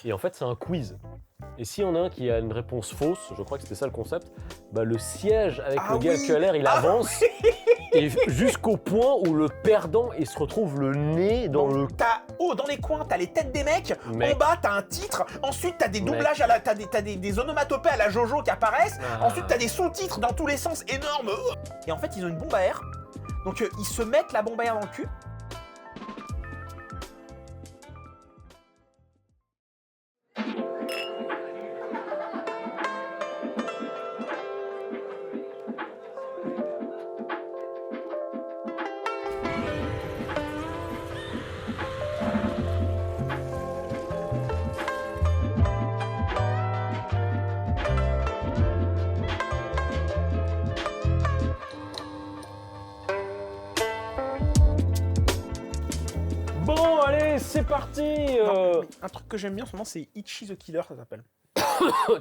Et en fait, c'est un quiz. Et s'il y en a un qui a une réponse fausse, je crois que c'était ça le concept, bah le siège avec le gars qui a l'air, il avance. Et jusqu'au point où le perdant, il se retrouve le nez dans le... Dans les coins, t'as les têtes des mecs. En bas, t'as un titre. Ensuite, t'as des doublages, t'as des onomatopées à la Jojo qui apparaissent. Ensuite, t'as des sous-titres dans tous les sens énormes. Et en fait, ils ont une bombe à air. Donc, ils se mettent la bombe à air dans le cul. Bon, allez, c'est parti Non, mais un truc que j'aime bien en ce moment, c'est Ichi the Killer, ça s'appelle.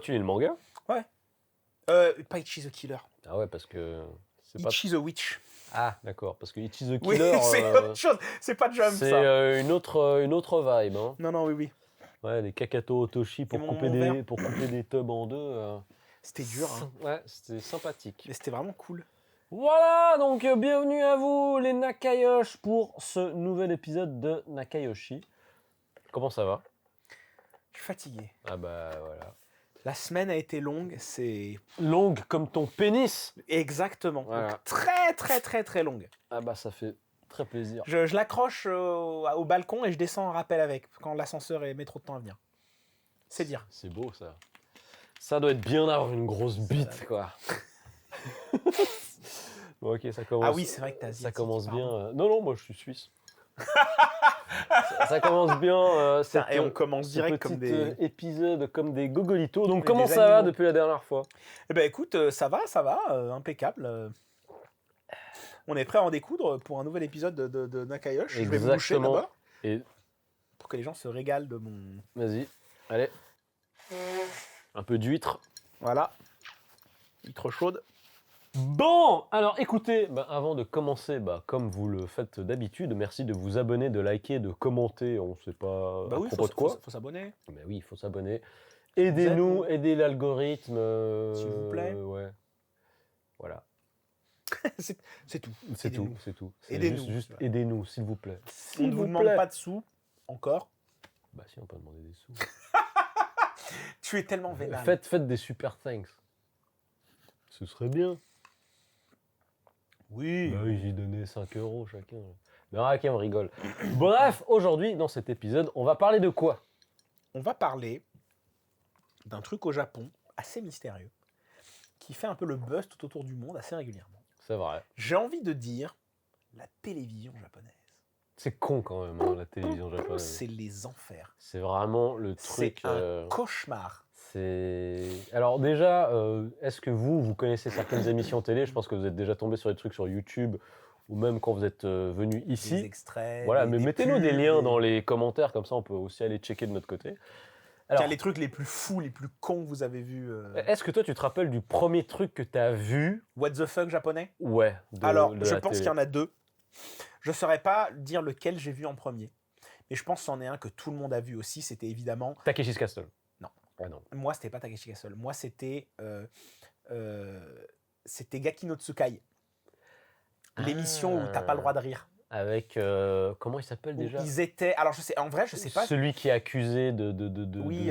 Tu lis le manga? Ouais. Pas Ichi the Killer. Ah ouais, parce que... c'est pas... Ichi the Witch. Ah, d'accord, parce que Ichi the Oui, Killer... c'est autre chose. C'est pas Jump, ça. C'est une autre vibe, hein. Non, oui. Ouais, les Kakato Otoshi pour couper des tubs en deux. C'était dur, hein. Ouais, c'était sympathique. Mais c'était vraiment cool. Voilà, donc bienvenue à vous les Nakayoshi pour ce nouvel épisode de Nakayoshi. Comment ça va? Je suis fatigué. Ah bah voilà. La semaine a été longue, c'est... Longue comme ton pénis. Exactement. Voilà. Donc, très longue. Ah bah ça fait très plaisir. Je l'accroche au balcon et je descends en rappel avec, quand l'ascenseur met trop de temps à venir. C'est dire. C'est beau ça. Ça doit être bien d'avoir une grosse bite quoi. Bon ok, ça commence. Ah oui, c'est vrai que t'as Ça commence bien. Non, moi je suis suisse. ça commence bien. Et on commence direct comme des... épisodes comme des gogolitos. Donc Mais comment des ça va animaux. depuis la dernière fois? Eh ben écoute, ça va, impeccable. On est prêt à en découdre pour un nouvel épisode de Nakayoshi. Je vais me boucher Exactement. là-bas Et pour que les gens se régalent de mon... vas-y, allez. Un peu d'huître. Voilà. Huître chaude. Bon, alors écoutez, avant de commencer, comme vous le faites d'habitude, merci de vous abonner, de liker, de commenter, on ne sait pas à propos de quoi. Faut s'abonner. Mais oui, il faut s'abonner. Aidez-nous, aidez l'algorithme. S'il vous plaît. Ouais. Voilà. c'est tout. C'est tout. Aidez-nous. Juste aidez-nous, s'il vous plaît. On ne vous demande pas de sous, encore. Bah si, on peut demander des sous. Tu es tellement vénal. Faites des super thanks. Ce serait bien. Oui. Bah oui, j'ai donné 5 € chacun. Mais ok, on rigole. Bref, aujourd'hui, dans cet épisode, on va parler de quoi? On va parler d'un truc au Japon, assez mystérieux, qui fait un peu le buzz tout autour du monde, assez régulièrement. C'est vrai. J'ai envie de dire la télévision japonaise. C'est con quand même, hein, la télévision japonaise. C'est les enfers. C'est vraiment le truc... C'est un cauchemar. Alors déjà, est-ce que vous connaissez certaines émissions télé? Je pense que vous êtes déjà tombé sur des trucs sur YouTube, ou même quand vous êtes venu ici. Des extraits, voilà, mais mettez-nous des liens dans les... les commentaires, comme ça on peut aussi aller checker de notre côté. Alors, les trucs les plus fous, les plus cons que vous avez vus. Est-ce que toi tu te rappelles du premier truc que tu as vu? What the fuck japonais? Ouais. Alors, je pense qu'il y en a deux. Je ne saurais pas dire lequel j'ai vu en premier. Mais je pense qu'il y en a un que tout le monde a vu aussi. C'était évidemment... Takeshi's Castle. Non. Ah non. Moi, c'était pas Takeshi Castle. Moi, c'était Gaki no Tsukai. L'émission où t'as pas le droit de rire. Avec... comment il s'appelle déjà? Ils étaient... Alors, en vrai, je sais pas. Celui qui est accusé de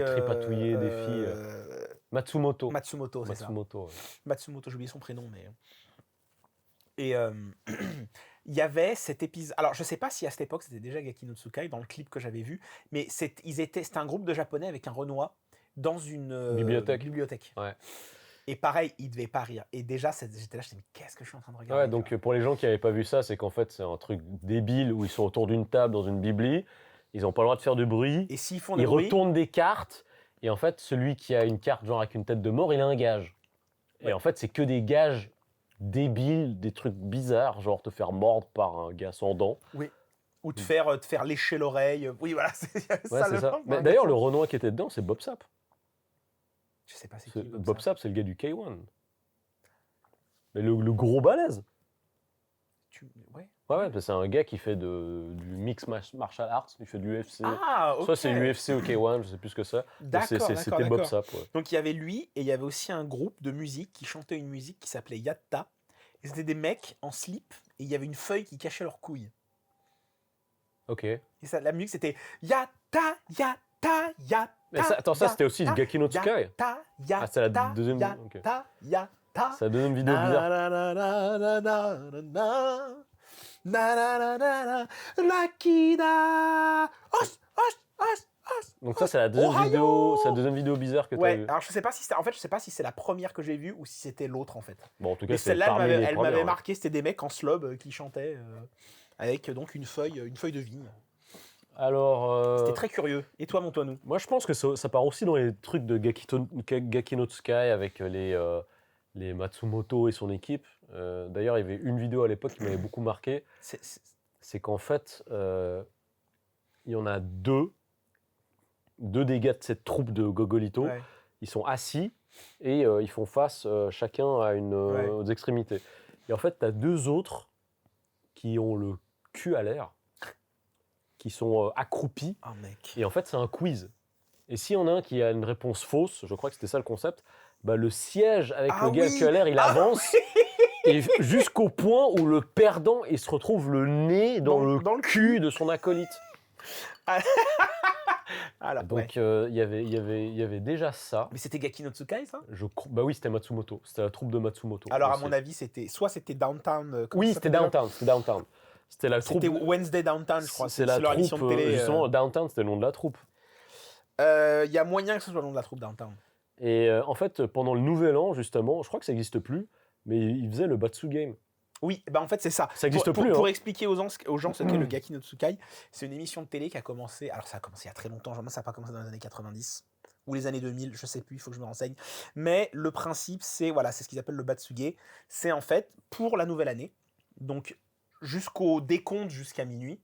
tripatouiller des filles. Matsumoto. Matsumoto, c'est ça. Matsumoto, ouais. Matsumoto, j'ai oublié son prénom, mais... Et il y avait cet épisode... Alors, je sais pas si à cette époque, c'était déjà Gaki no Tsukai, dans le clip que j'avais vu, mais c'était un groupe de Japonais avec un Renoir dans une bibliothèque. Ouais. Et pareil, ils devaient pas rire. Et déjà, j'étais là, je me disais, mais qu'est-ce que je suis en train de regarder? Ouais, donc pour les gens qui n'avaient pas vu ça, c'est qu'en fait, c'est un truc débile où ils sont autour d'une table dans une bibli, ils n'ont pas le droit de faire de bruit, et s'ils font ils retournent des cartes, et en fait, celui qui a une carte genre avec une tête de mort, il a un gage. Ouais. Et en fait, c'est que des gages débiles, des trucs bizarres, genre te faire mordre par un gars sans dents. Oui. Ou te faire lécher l'oreille. Oui, voilà, c'est ça. Mais d'ailleurs, le Renoir qui était dedans, c'est Bob Sapp. Je sais pas c'est qui. Bob Sapp, c'est le gars du K1. Mais le gros balèze. Ouais. Ouais, c'est un gars qui fait du mix martial arts, il fait du UFC. Ah, Soit ok. c'est UFC ou K1, je sais plus ce que c'est. C'était Bob D'accord. Sapp, ouais. Donc il y avait lui et il y avait aussi un groupe de musique qui chantait une musique qui s'appelait Yatta. Et c'était des mecs en slip et il y avait une feuille qui cachait leurs couilles. Ok. Et ça, la musique c'était Yatta, Yatta, Yatta. Mais ça, attends, ça c'était aussi du Gaki no Tsukai. Yatta, Yatta, Ah, c'est la deuxième. Ok. Yatta, Yatta. C'est la deuxième vidéo bizarre. Donc ça c'est la deuxième vidéo, c'est la deuxième vidéo bizarre que tu as Ouais, vue. alors je sais pas si c'est la première que j'ai vue ou si c'était l'autre en fait. Bon, en tout cas, Mais c'est celle-là, parmi les elle premières, m'avait ouais. marqué, c'était des mecs en slob qui chantaient avec donc une feuille de vigne. Alors, C'était très curieux. Et toi, Montoinou? moi je pense que ça part aussi dans les trucs de Gaki no Tsukai avec les Matsumoto et son équipe. D'ailleurs, il y avait une vidéo à l'époque qui m'avait beaucoup marqué. C'est qu'en fait, il y en a deux des gars de cette troupe de Gogolito. Ouais. Ils sont assis et ils font face chacun à aux extrémités. Et en fait, tu as deux autres qui ont le cul à l'air, qui sont accroupis. Oh mec. Et en fait, c'est un quiz. Et s'il y en a un qui a une réponse fausse, je crois que c'était ça le concept, bah, le siège avec le gars qui a l'air, il avance. Et jusqu'au point où le perdant, il se retrouve le nez dans le cul de son acolyte. Alors, Donc il y avait déjà ça. Mais c'était Gaki no Tsukai, ça? Bah oui, c'était Matsumoto. C'était la troupe de Matsumoto. Alors, à aussi. mon avis, c'était Downtown. Oui, c'était Downtown. C'était la troupe. C'était Wednesday Downtown, je crois. C'est la leur troupe. émission de télé. Justement, Downtown, c'était le nom de la troupe. Il y a moyen que ce soit le nom de la troupe Downtown. Et en fait, pendant le Nouvel An, justement, je crois que ça n'existe plus, mais ils faisaient le Batsu Game. Oui, bah en fait c'est ça. Ça n'existe plus. Pour expliquer aux gens ce qu'est le Gaki no Tsukai, c'est une émission de télé qui a commencé. Alors ça a commencé il y a très longtemps, genre, ça n'a pas commencé dans les années 90 ou les années 2000, je sais plus, il faut que je me renseigne. Mais le principe, c'est ce qu'ils appellent le Batsuge. C'est en fait pour la nouvelle année, donc jusqu'au décompte jusqu'à minuit.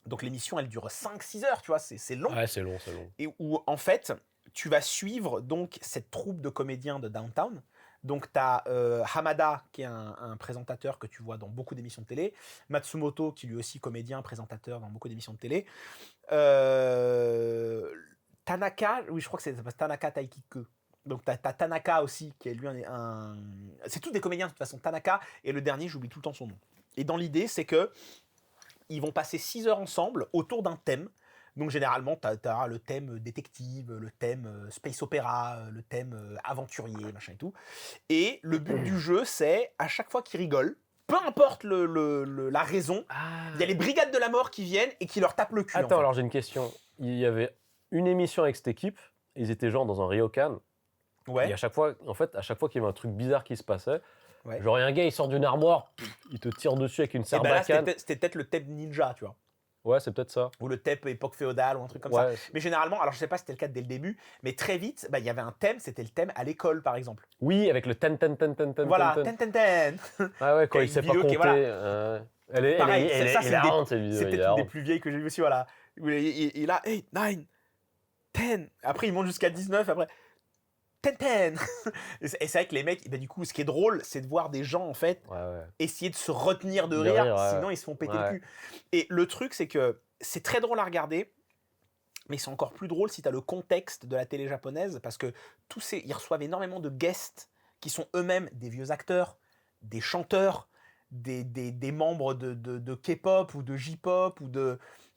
Donc l'émission elle dure 5-6 heures, tu vois, c'est long. Ouais, c'est long. Et où en fait tu vas suivre donc cette troupe de comédiens de Downtown. Donc, tu as Hamada, qui est un présentateur que tu vois dans beaucoup d'émissions de télé. Matsumoto, qui lui aussi comédien, présentateur dans beaucoup d'émissions de télé. Tanaka, oui, je crois que ça s'appelle Tanaka Taikike. Donc, tu as Tanaka aussi, qui est lui c'est tous des comédiens de toute façon. Tanaka, et le dernier, j'oublie tout le temps son nom. Et dans l'idée, c'est que ils vont passer 6 heures ensemble autour d'un thème. Donc généralement, tu as le thème détective, le thème space opéra, le thème aventurier, machin et tout. Et le but du jeu, c'est à chaque fois qu'ils rigolent, peu importe la raison, il y a les brigades de la mort qui viennent et qui leur tapent le cul. Attends, alors j'ai une question. Il y avait une émission avec cette équipe, ils étaient genre dans un ryokan. Ouais. Et à chaque fois qu'il y avait un truc bizarre qui se passait, ouais. Genre un gars il sort d'une armoire, il te tire dessus avec une sarbacane. Là, c'était peut-être le thème ninja, tu vois. Ouais, c'est peut-être ça. Ou le thème époque féodale ou un truc comme ça. Mais généralement, alors je sais pas si c'était le cas dès le début, mais très vite, il y avait un thème, c'était le thème à l'école par exemple. Oui, avec le ten. Voilà, ten. Ah ouais, quand il sait pas compter. Voilà. Elle est hilarante cette vidéo. C'est peut-être une des plus vieilles que j'ai vues aussi, voilà. Il a 8, 9, 10. Après, il monte jusqu'à 19, après 10. Et c'est vrai que les mecs, du coup, ce qui est drôle, c'est de voir des gens, en fait, essayer de se retenir de rire, sinon ils se font péter le cul. Et le truc, c'est que c'est très drôle à regarder, mais c'est encore plus drôle si tu as le contexte de la télé japonaise, parce que ils reçoivent énormément de guests qui sont eux-mêmes des vieux acteurs, des chanteurs, des membres de K-pop ou de J-pop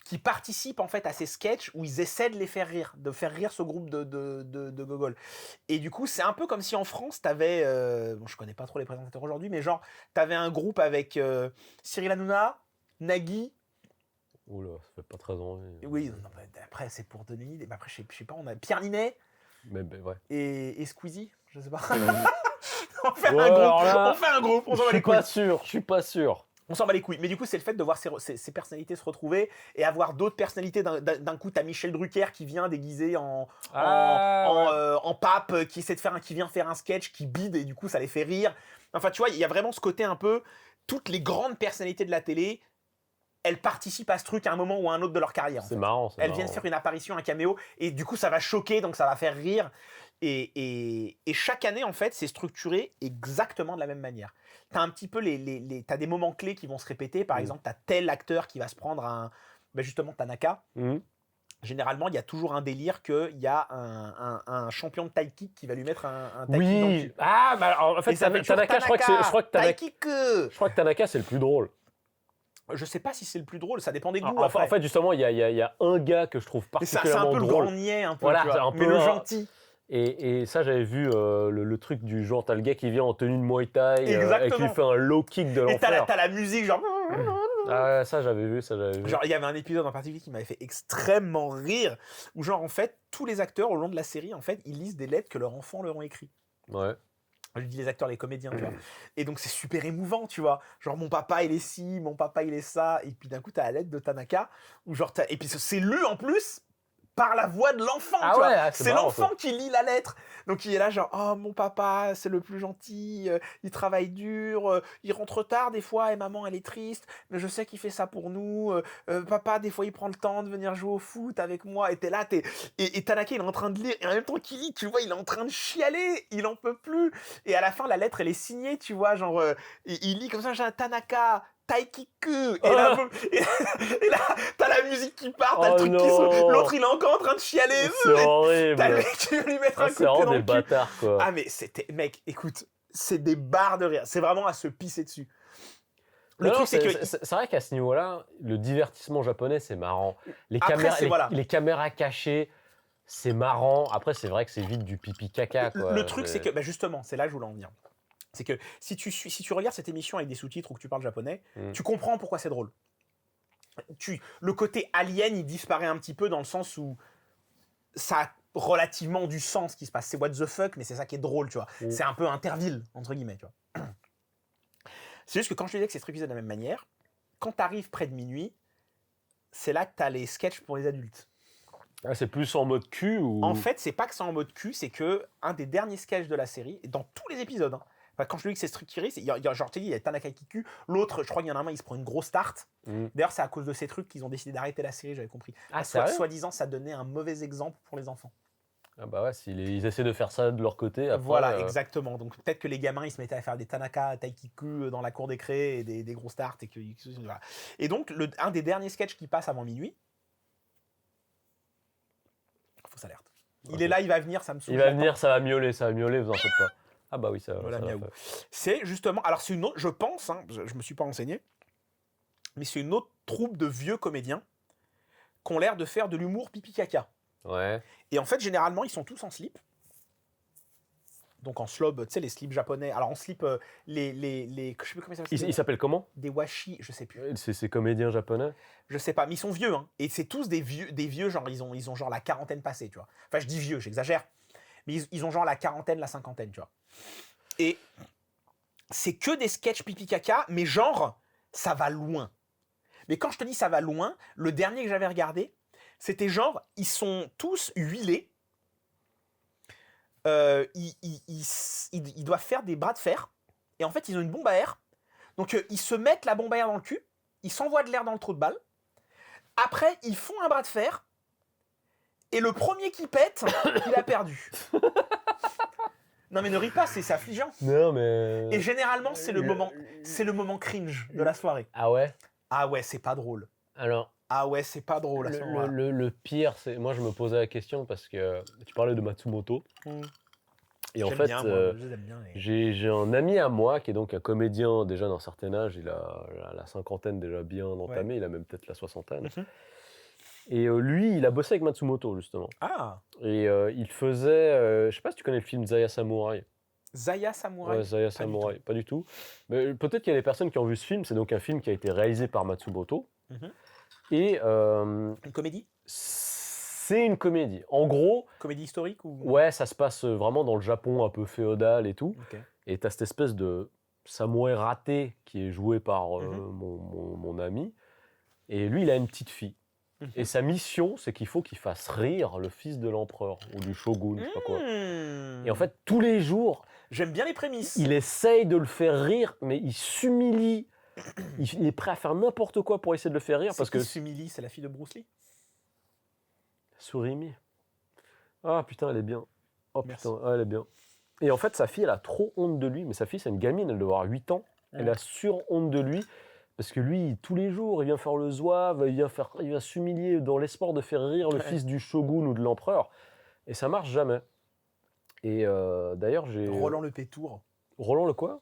qui participent en fait à ces sketchs où ils essaient de faire rire ce groupe de gogol. Et du coup, c'est un peu comme si en France, t'avais, je connais pas trop les présentateurs aujourd'hui, mais genre, t'avais un groupe avec Cyril Hanouna, Nagui. Oula, ça fait pas très envie. Oui, non, après, c'est pour donner une idée. Après, je sais pas, on a Pierre Ninet et Squeezy, je sais pas. On fait un groupe, on s'en bat les couilles. Je suis pas sûr. On s'en bat les couilles. Mais du coup, c'est le fait de voir ces personnalités se retrouver et avoir d'autres personnalités. D'un coup, t'as Michel Drucker qui vient déguisé en pape, qui vient faire un sketch, qui bide et du coup, ça les fait rire. Enfin, tu vois, il y a vraiment ce côté un peu... Toutes les grandes personnalités de la télé elles participent à ce truc à un moment ou à un autre de leur carrière. C'est marrant. Elles viennent faire une apparition, un caméo, et du coup, ça va choquer, donc ça va faire rire. Et chaque année, en fait, c'est structuré exactement de la même manière. Tu as un petit peu t'as des moments clés qui vont se répéter. Par exemple, tu as tel acteur qui va se prendre justement Tanaka. Généralement, il y a toujours un délire qu'il y a un champion de taï kick qui va lui mettre un taï kick dans le cul. Ah, bah alors, en fait, Tanaka, je crois que Tanaka, c'est le plus drôle. Je sais pas si c'est le plus drôle, ça dépend des goûts. En fait, justement, il y a un gars que je trouve particulièrement drôle. C'est un peu le grand niais, un peu, voilà, c'est un peu mais le gentil. Et ça, j'avais vu le truc du genre, t'as le gars qui vient en tenue de Muay Thai et qui lui fait un low kick de l'enfer. Et t'as la musique, genre... Ah ouais, ça j'avais vu. Genre, il y avait un épisode en particulier qui m'avait fait extrêmement rire, où genre, en fait, tous les acteurs, au long de la série, en fait, ils lisent des lettres que leurs enfants leur ont écrites. Ouais. Je dis les acteurs, les comédiens, tu vois. Et donc, c'est super émouvant, tu vois. Genre, mon papa, il est ci, mon papa, il est ça. Et puis, d'un coup, t'as la lettre de Tanaka, où genre, et puis, c'est lu, en plus, par la voix de l'enfant, tu vois. C'est l'enfant qui lit la lettre. Donc il est là genre, oh mon papa, c'est le plus gentil, il travaille dur, il rentre tard des fois et maman elle est triste, mais je sais qu'il fait ça pour nous. Papa, des fois il prend le temps de venir jouer au foot avec moi. Et t'es là, et Tanaka il est en train de lire, et en même temps qu'il lit, tu vois, il est en train de chialer, il en peut plus. Et à la fin, la lettre elle est signée, tu vois, genre, il lit comme ça, j'ai un Tanaka. Taikiku et là, t'as la musique qui part, t'as le truc qui saute, l'autre il est encore en train de chialer. C'est horrible. T'as le mec qui veut lui mettre un coup de pied dans le cul. Bâtards, quoi. Ah mais mec, écoute, c'est des barres de rire, c'est vraiment à se pisser dessus. Le truc c'est que c'est vrai qu'à ce niveau-là, le divertissement japonais c'est marrant. Les caméras cachées, c'est marrant. Après c'est vrai que c'est vite du pipi caca, quoi. Le truc c'est que justement, c'est là que je voulais en venir. C'est que si tu regardes cette émission avec des sous-titres ou que tu parles japonais, tu comprends pourquoi c'est drôle. Le côté alien, il disparaît un petit peu dans le sens où ça a relativement du sens ce qui se passe. C'est what the fuck, mais c'est ça qui est drôle, tu vois. C'est un peu Interville, entre guillemets, tu vois. C'est juste que quand je te disais que c'est structuré de la même manière, quand t'arrives près de minuit, c'est là que t'as les sketchs pour les adultes. Ah, c'est plus en mode cul ou... En fait, c'est pas que c'est en mode cul, c'est que un des derniers sketchs de la série, dans tous les épisodes, enfin, quand je te dis que c'est structuré, genre, il y a Tanaka Kiku, l'autre, je crois qu'il y en a un, il se prend une grosse tarte. D'ailleurs, c'est à cause de ces trucs qu'ils ont décidé d'arrêter la série, j'avais compris. Soi-disant, ça donnait un mauvais exemple pour les enfants. Ah bah ouais, s'ils essaient de faire ça de leur côté, après... Voilà, exactement. Donc peut-être que les gamins, ils se mettaient à faire des Tanaka, Taikiku dans la cour des craies et des grosses tartes. Voilà. Et donc, un des derniers sketchs qui passe avant minuit, fausse alerte. Il est là, il va venir, ça me saoule. Il va venir, ça va miauler, vous en faites pas. Ah bah oui, ça voilà, va. C'est justement... Alors c'est une autre, je pense, je me suis pas renseigné, mais c'est une autre troupe de vieux comédiens qui ont l'air de faire de l'humour pipi caca. Ouais. Et en fait, généralement, ils sont tous en slip. Donc en slob, tu sais, les slips japonais. Alors en slip, je sais plus comment ça s'appelle. Ils s'appellent comment? Des washi, je sais plus. C'est comédiens japonais? Je sais pas, mais ils sont vieux, hein. Et c'est tous des vieux, genre, ils ont genre la quarantaine passée, tu vois. Enfin, je dis vieux, j'exagère. Mais ils ont genre la quarantaine, la cinquantaine, tu vois. Et c'est que des sketchs pipi caca, mais genre, ça va loin. Mais quand je te dis ça va loin, le dernier que j'avais regardé, c'était genre, ils sont tous huilés. Ils doivent faire des bras de fer. Et en fait, ils ont une bombe à air. Donc, ils se mettent la bombe à air dans le cul. Ils s'envoient de l'air dans le trou de balle. Après, ils font un bras de fer. Et le premier qui pète, il a perdu. Non mais ne ris pas, c'est affligeant. Non mais... Et généralement, c'est le moment cringe de la soirée. Ah ouais? Ah ouais, c'est pas drôle. Alors... Ah ouais, c'est pas drôle à ce moment-là. Le pire, c'est... Moi, je me posais la question parce que tu parlais de Matsumoto. Et en fait, j'ai un ami à moi qui est donc un comédien déjà d'un certain âge. Il a la cinquantaine déjà bien entamée. Ouais. Il a même peut-être la soixantaine. Et lui, il a bossé avec Matsumoto, justement. Ah. Et il faisait... je sais pas si tu connais le film Zaya Samurai. Zaya Samurai? Ouais, Zaya Samurai, pas du tout. Mais peut-être qu'il y a des personnes qui ont vu ce film. C'est donc un film qui a été réalisé par Matsumoto. Et... une comédie? C'est une comédie. En gros... Comédie historique ou... Ouais, ça se passe vraiment dans le Japon un peu féodal et tout. Okay. Et t'as cette espèce de samouraï raté qui est joué par mon ami. Et lui, il a une petite fille. Et sa mission, c'est qu'il faut qu'il fasse rire le fils de l'empereur ou du shogun, je sais pas quoi. Et en fait, tous les jours... J'aime bien les prémices. Il essaye de le faire rire, mais il s'humilie il est prêt à faire n'importe quoi pour essayer de le faire rire. Parce que Sumili, c'est la fille de Bruce Lee. Surimi. Ah putain, elle est bien. Oh Merci. putain, elle est bien. Et en fait, sa fille, elle a trop honte de lui. Mais sa fille, c'est une gamine, elle doit avoir 8 ans. Elle a sur-honte de lui. Parce que lui, tous les jours, il vient faire le zouave, il vient s'humilier dans l'espoir de faire rire le fils du shogun ou de l'empereur. Et ça marche jamais. Et d'ailleurs, j'ai... Roland Le Pétour. Roland le quoi?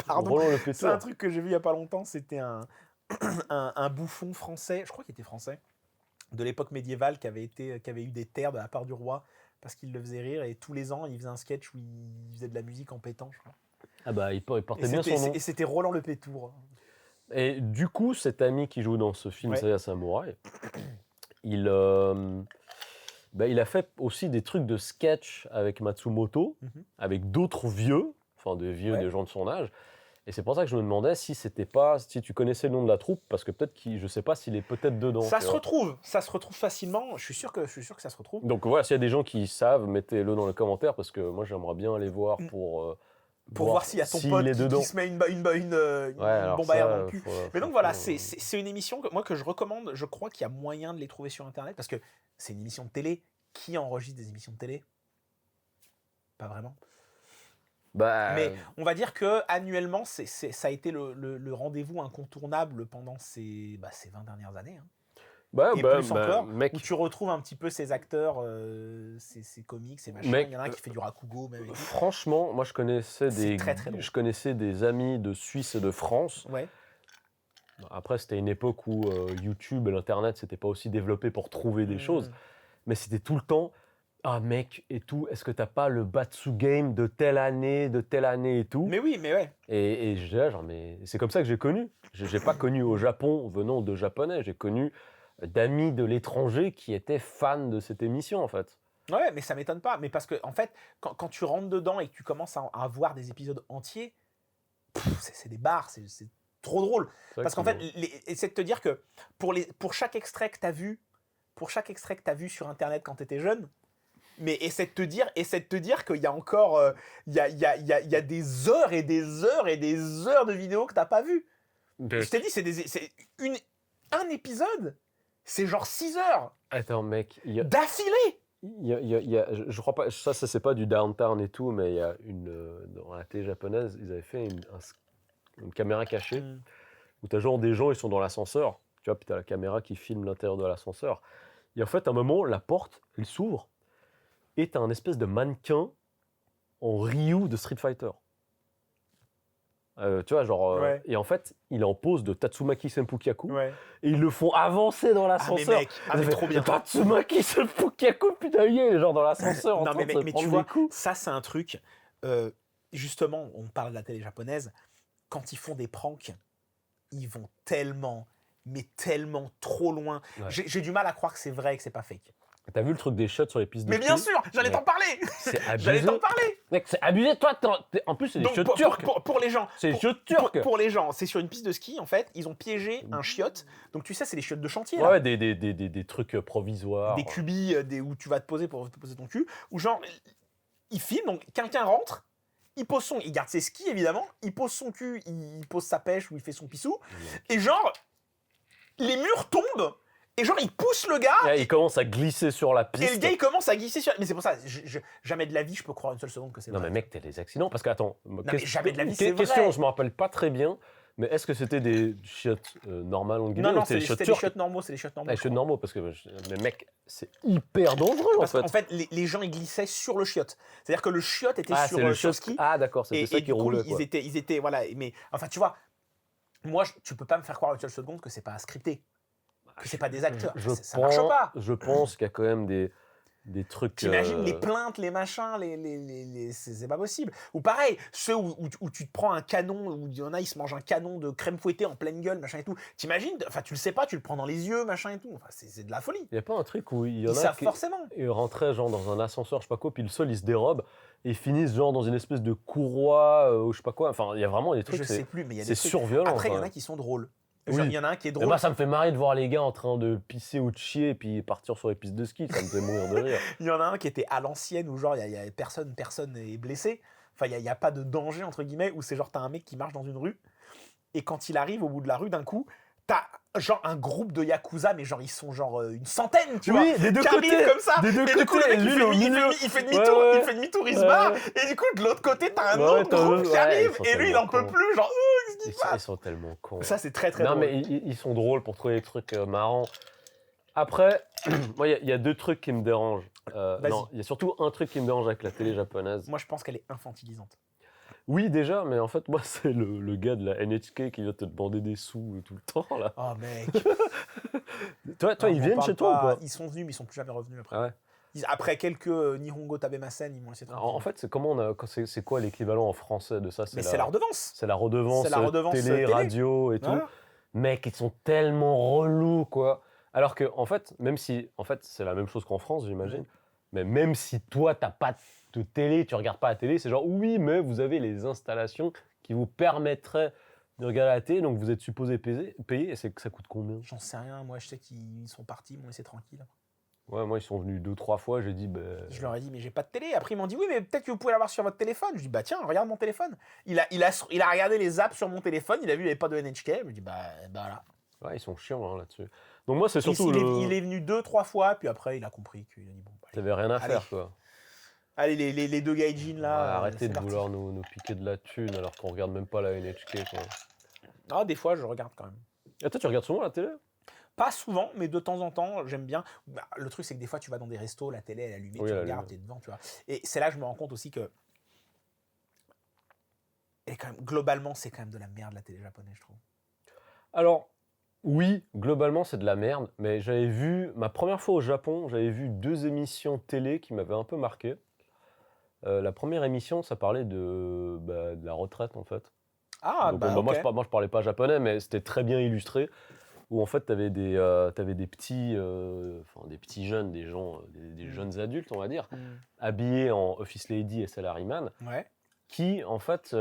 Pardon. Roland le C'est Pétour. un truc que j'ai vu il y a pas longtemps. C'était un bouffon français, je crois qu'il était français, de l'époque médiévale qui avait eu des terres de la part du roi parce qu'il le faisait rire. Et tous les ans, il faisait un sketch où il faisait de la musique en pétant, je crois. Ah bah, il portait bien son nom. Et c'était Roland Le Pétour. Et du coup, cet ami qui joue dans ce film Saya Samurai, il a fait aussi des trucs de sketch avec Matsumoto, avec d'autres vieux, enfin des vieux, des gens de son âge. Et c'est pour ça que je me demandais si tu connaissais le nom de la troupe, parce que peut-être je sais pas s'il est peut-être dedans. Ça se retrouve facilement. Je suis sûr que ça se retrouve. Donc voilà, s'il y a des gens qui savent, mettez-le dans les commentaires, parce que moi j'aimerais bien aller voir pour voir s'il y a ton pote qui se met une bombe à air dans le cul. Mais donc voilà, c'est une émission que je recommande. Je crois qu'il y a moyen de les trouver sur Internet, parce que c'est une émission de télé. Qui enregistre des émissions de télé? Pas vraiment. Mais on va dire que annuellement, ça a été le rendez-vous incontournable pendant ces 20 dernières années. Et plus encore, où tu retrouves un petit peu ces acteurs, ces comiques, ces machins. Il y en a un qui fait du rakugo. Même. Franchement, moi je connaissais des amis de Suisse et de France. Ouais. Après, c'était une époque où YouTube et l'Internet, c'était pas aussi développé pour trouver des choses. Mais c'était tout le temps, ah mec, et tout, est-ce que t'as pas le Batsu Game de telle année et tout? Mais oui, mais ouais. Et je disais, genre, mais c'est comme ça que j'ai connu. J'ai pas connu au Japon venant de japonais, j'ai connu d'amis de l'étranger qui étaient fans de cette émission en fait. Ouais, mais ça m'étonne pas. Mais parce que, en fait, quand tu rentres dedans et que tu commences à voir des épisodes entiers, c'est des barres, c'est trop drôle. Parce qu'en fait, c'est de te dire que pour chaque extrait que tu as vu, sur Internet quand tu étais jeune, mais essaie de te dire qu'il y a encore il y a des heures et des heures et des heures de vidéos que tu n'as pas vues. Je t'ai dit, un épisode, c'est genre 6 heures. Attends, mec. D'affilée. Je crois pas, ça c'est pas du downtown et tout, mais il y a dans la télé japonaise, ils avaient fait une caméra cachée où t'as genre des gens, ils sont dans l'ascenseur, tu vois, puis t'as la caméra qui filme l'intérieur de l'ascenseur. Et en fait, à un moment, la porte, elle s'ouvre et t'as un espèce de mannequin en Ryu de Street Fighter. Tu vois, genre. Et en fait, il est en pose de Tatsumaki Senpukyaku. Et ils le font avancer dans l'ascenseur. Ah, mais trop bien. Tatsumaki Senpukyaku, putain, il est genre dans l'ascenseur. Non, mais tu vois, ça, c'est un truc. Justement, on parle de la télé japonaise. Quand ils font des pranks, ils vont tellement trop loin. J'ai du mal à croire que c'est vrai et que c'est pas fake. T'as vu le truc des shots sur les pistes de ski? Mais bien sûr, j'allais t'en parler. C'est abusé. J'allais t'en parler. Mec, c'est abusé. Toi, en plus, c'est des shots turcs. Pour les gens. C'est des shots turcs. Pour les gens, c'est sur une piste de ski, en fait. Ils ont piégé un chiotte. Donc, tu sais, c'est des chiottes de chantier. Ouais, des trucs provisoires. Des cubis où tu vas te poser pour te poser ton cul. Ou genre, ils filment, donc quelqu'un rentre. Il garde ses skis, évidemment. Il pose son cul, il pose sa pêche ou il fait son pissou. Et genre, les murs tombent. Et genre, il pousse le gars. Et il commence à glisser sur la piste. Et le gars, il commence à glisser sur. Mais c'est pour ça, jamais de la vie, je peux croire une seule seconde que c'est vrai. Non, mais mec, t'as des accidents. Parce que, attends. Mais jamais de la vie, c'est vrai. Question, je me rappelle pas très bien. Mais est-ce que c'était des chiottes normales, en guillemets? Non, c'était des chiottes normaux. C'est des chiottes normaux. Les chiottes normaux, parce que, mais mec, c'est hyper dangereux, en fait. En fait, les gens, ils glissaient sur le chiotte. C'est-à-dire que le chiotte était sur le ski. Ah, d'accord, c'était ça qui roulait. Ils étaient, voilà. Mais, enfin, tu vois, moi, tu peux pas me faire croire une seule seconde que c'est pas scripté. Que c'est pas des acteurs, ça marche pas. Je pense qu'il y a quand même des trucs. T'imagines les plaintes, les machins, c'est pas possible. Ou pareil, ceux où tu te prends un canon, où il y en a, ils se mangent un canon de crème fouettée en pleine gueule, machin et tout. T'imagines, enfin tu le sais pas, tu le prends dans les yeux, machin et tout. Enfin, c'est de la folie. Il y a pas un truc où il y en ils savent forcément. Ils rentraient genre dans un ascenseur, je sais pas quoi, puis le sol il se dérobe et ils finissent genre dans une espèce de courroie ou je sais pas quoi. Enfin, il y a vraiment des trucs. Je sais plus, mais il y a des trucs. C'est surviolent. Après, il y en a qui sont drôles. Oui. Il y en a un qui est drôle. Et moi, ça me fait marrer de voir les gars en train de pisser ou de chier et puis partir sur les pistes de ski. Ça me fait mourir de rire. Il y en a un qui était à l'ancienne où genre il y a personne n'est blessé. Enfin, il y a pas de danger entre guillemets. Où c'est genre t'as un mec qui marche dans une rue Et quand il arrive au bout de la rue, d'un coup, t'as genre un groupe de Yakuza, mais genre ils sont genre une centaine, tu vois, des deux qui arrivent côtés. comme ça. Des deux Et du coup, le côtés, mec, lui, au milieu. il fait demi-tour, Ouais, ouais. il fait demi-tour, il se Ouais. barre. Et du coup, de l'autre côté, t'as un Ouais, autre t'as un groupe autre- qui ouais, arrive. ils sont Et lui, il tellement en peut cons. plus. Genre, qu'est-ce qui Ils se sont, ils passe? sont tellement cons. Ça, c'est très, très Non, drôle. mais ils sont drôles pour trouver des trucs marrants. Après, moi, il y a deux trucs qui me dérangent. Vas-y. Non, il y a surtout un truc qui me dérange avec la télé japonaise. Moi, je pense qu'elle est infantilisante. Oui, déjà, mais en fait, moi, c'est le gars de la NHK qui vient te demander des sous tout le temps, là. Oh, mec. Toi, Non, ils m'en viennent parle chez toi ou pas? Ils sont venus, mais ils sont plus jamais revenus après. Ah ouais. Après quelques Nihongo Tabemasen, ils m'ont laissé tranquille. En fait, c'est comment c'est quoi l'équivalent en français de ça? Mais c'est la redevance. C'est la redevance, C'est la redevance télé, télé. radio et tout. Voilà. Mec, ils sont tellement relous, quoi. Alors que, en fait, même si, en fait, c'est la même chose qu'en France, j'imagine. Mais même si toi, t'as pas de télé, tu regardes pas la télé, c'est genre oui, mais vous avez les installations qui vous permettraient de regarder la télé, donc vous êtes supposé payer, et c'est que ça coûte combien? J'en sais rien. Moi, je sais qu'ils sont partis, ils m'ont laissé tranquille. Ouais, moi, ils sont venus 2-3 fois, j'ai dit, Je leur ai dit, mais j'ai pas de télé. Après, ils m'ont dit, oui, mais peut-être que vous pouvez l'avoir sur votre téléphone. Je dis, bah tiens, regarde mon téléphone. Il a regardé les apps sur mon téléphone, il a vu, il n'y avait pas de NHK. Je me dis, bah voilà. ouais, ils sont chiants hein, là-dessus. Donc moi, c'est surtout Il est venu 2-3 fois, puis après, il a compris qu'il a dit, bon, bah, T'avais rien à allez. faire, quoi. Allez, les deux gaijins Ouais, là. arrêtez c'est de parti. vouloir nous piquer de la thune alors qu'on regarde même pas la NHK, quoi. Ah, des fois, je regarde quand même. Et toi, tu regardes souvent la télé? Pas souvent, mais de temps en temps, j'aime bien. Bah, le truc, c'est que des fois, tu vas dans des restos, la télé elle est allumée, Oui, tu elle est regardes, allumée. t'es devant, tu vois. Et c'est là que je me rends compte aussi que. Et quand même, globalement, c'est quand même de la merde la télé japonaise, je trouve. Alors, oui, globalement, c'est de la merde, mais j'avais vu, ma première fois au Japon, j'avais vu 2 émissions télé qui m'avaient un peu marqué. La première émission, ça parlait de la retraite, en fait. Ah, Donc, bah, moi, ok. je parlais pas japonais, mais c'était très bien illustré, où en fait, t'avais des petits jeunes, des gens, des jeunes adultes, on va dire, habillés en Office Lady et Salaryman, Ouais. qui, en fait,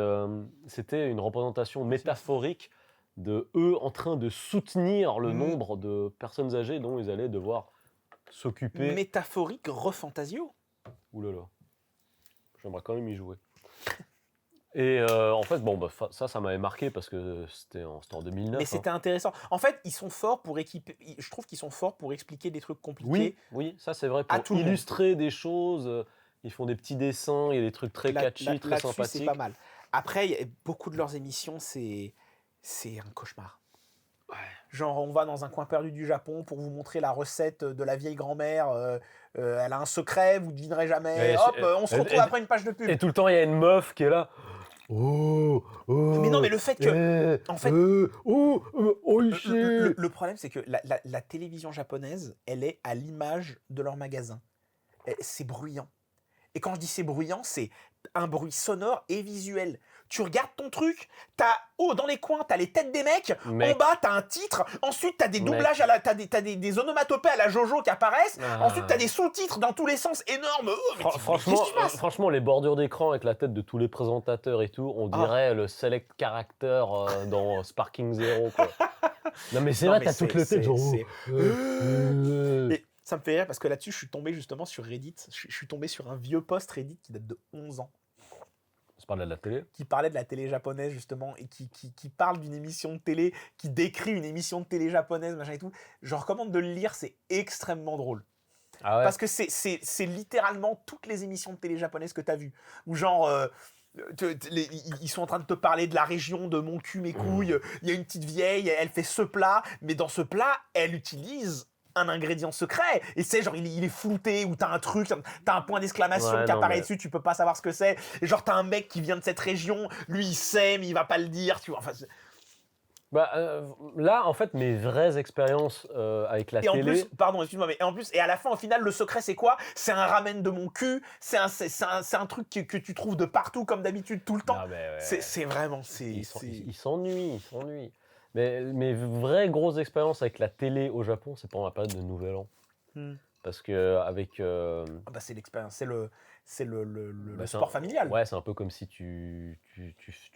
c'était une représentation métaphorique de eux en train de soutenir le nombre de personnes âgées dont ils allaient devoir s'occuper. Métaphorique, refantasio. Ouh là là, j'aimerais quand même y jouer. Et en fait, bon, ça m'avait marqué parce que c'était en 2009. Mais c'était intéressant. En fait, ils sont forts pour équiper. Je trouve qu'ils sont forts pour expliquer des trucs compliqués. Oui, oui, ça c'est vrai. à Pour tout le monde. illustrer des choses, ils font des petits dessins, il y a des trucs très catchy, très Là-dessus, sympathiques. c'est pas mal. Après, beaucoup de leurs émissions, c'est un cauchemar. Ouais. Genre, on va dans un coin perdu du Japon pour vous montrer la recette de la vieille grand-mère. Elle a un secret, vous ne devinerez jamais. Et- Hop, et- on se retrouve après une page de pub. Et tout le temps, il y a une meuf qui est là. Oh, oh, Mais non, mais le fait que. En fait, oishi. le problème, c'est que la télévision japonaise, elle est à l'image de leur magasin. C'est bruyant. Et quand je dis c'est bruyant, c'est un bruit sonore et visuel. Tu regardes ton truc, dans les coins, t'as les têtes des mecs, Mec. en bas, t'as un titre, ensuite, t'as des Mec. doublages, t'as des onomatopées à la Jojo qui apparaissent, Ah. ensuite, t'as des sous-titres dans tous les sens énormes. Oh, mais Franchement, qu'est-ce qui se passe franchement, les bordures d'écran avec la tête de tous les présentateurs et tout, on dirait le select character dans Sparking Zero, quoi. Non mais c'est Non, vrai, mais t'as toute le tête genre. Et ça me fait rire parce que là-dessus, je suis tombé justement sur Reddit. Je suis tombé sur un vieux post Reddit qui date de 11 ans, On se parle de la télé. qui parlait de la télé japonaise justement, et qui parle d'une émission de télé, qui décrit une émission de télé japonaise, machin et tout. Je recommande de le lire, c'est extrêmement drôle. Ah ouais. Parce que c'est littéralement toutes les émissions de télé japonaises que t'as vues. Ou genre... ils sont en train de te parler de la région de mon cul, mes couilles. Il y a une petite vieille, elle fait ce plat, mais dans ce plat, elle utilise un ingrédient secret. Et c'est genre, il est flouté, ou t'as un truc, t'as un point d'exclamation Ouais, qui non, apparaît mais- dessus, tu peux pas savoir ce que c'est. Et genre, t'as un mec qui vient de cette région, lui il sait, mais il va pas le dire, tu vois. Enfin, Là, en fait, mes vraies expériences avec la et en télé. plus, pardon, excuse-moi, mais en plus, et à la fin, au final, le secret, c'est quoi? C'est un ramen de mon cul, c'est un truc que tu trouves de partout, comme d'habitude, tout le temps. Non, mais ouais. C'est vraiment, Ils s'ennuient, ils s'ennuient. Mais mes vraies grosses expériences avec la télé au Japon, c'est pendant la période de Nouvel An. Parce que avec. Ah bah, c'est l'expérience, c'est le c'est sport familial. Ouais, c'est un peu comme si tu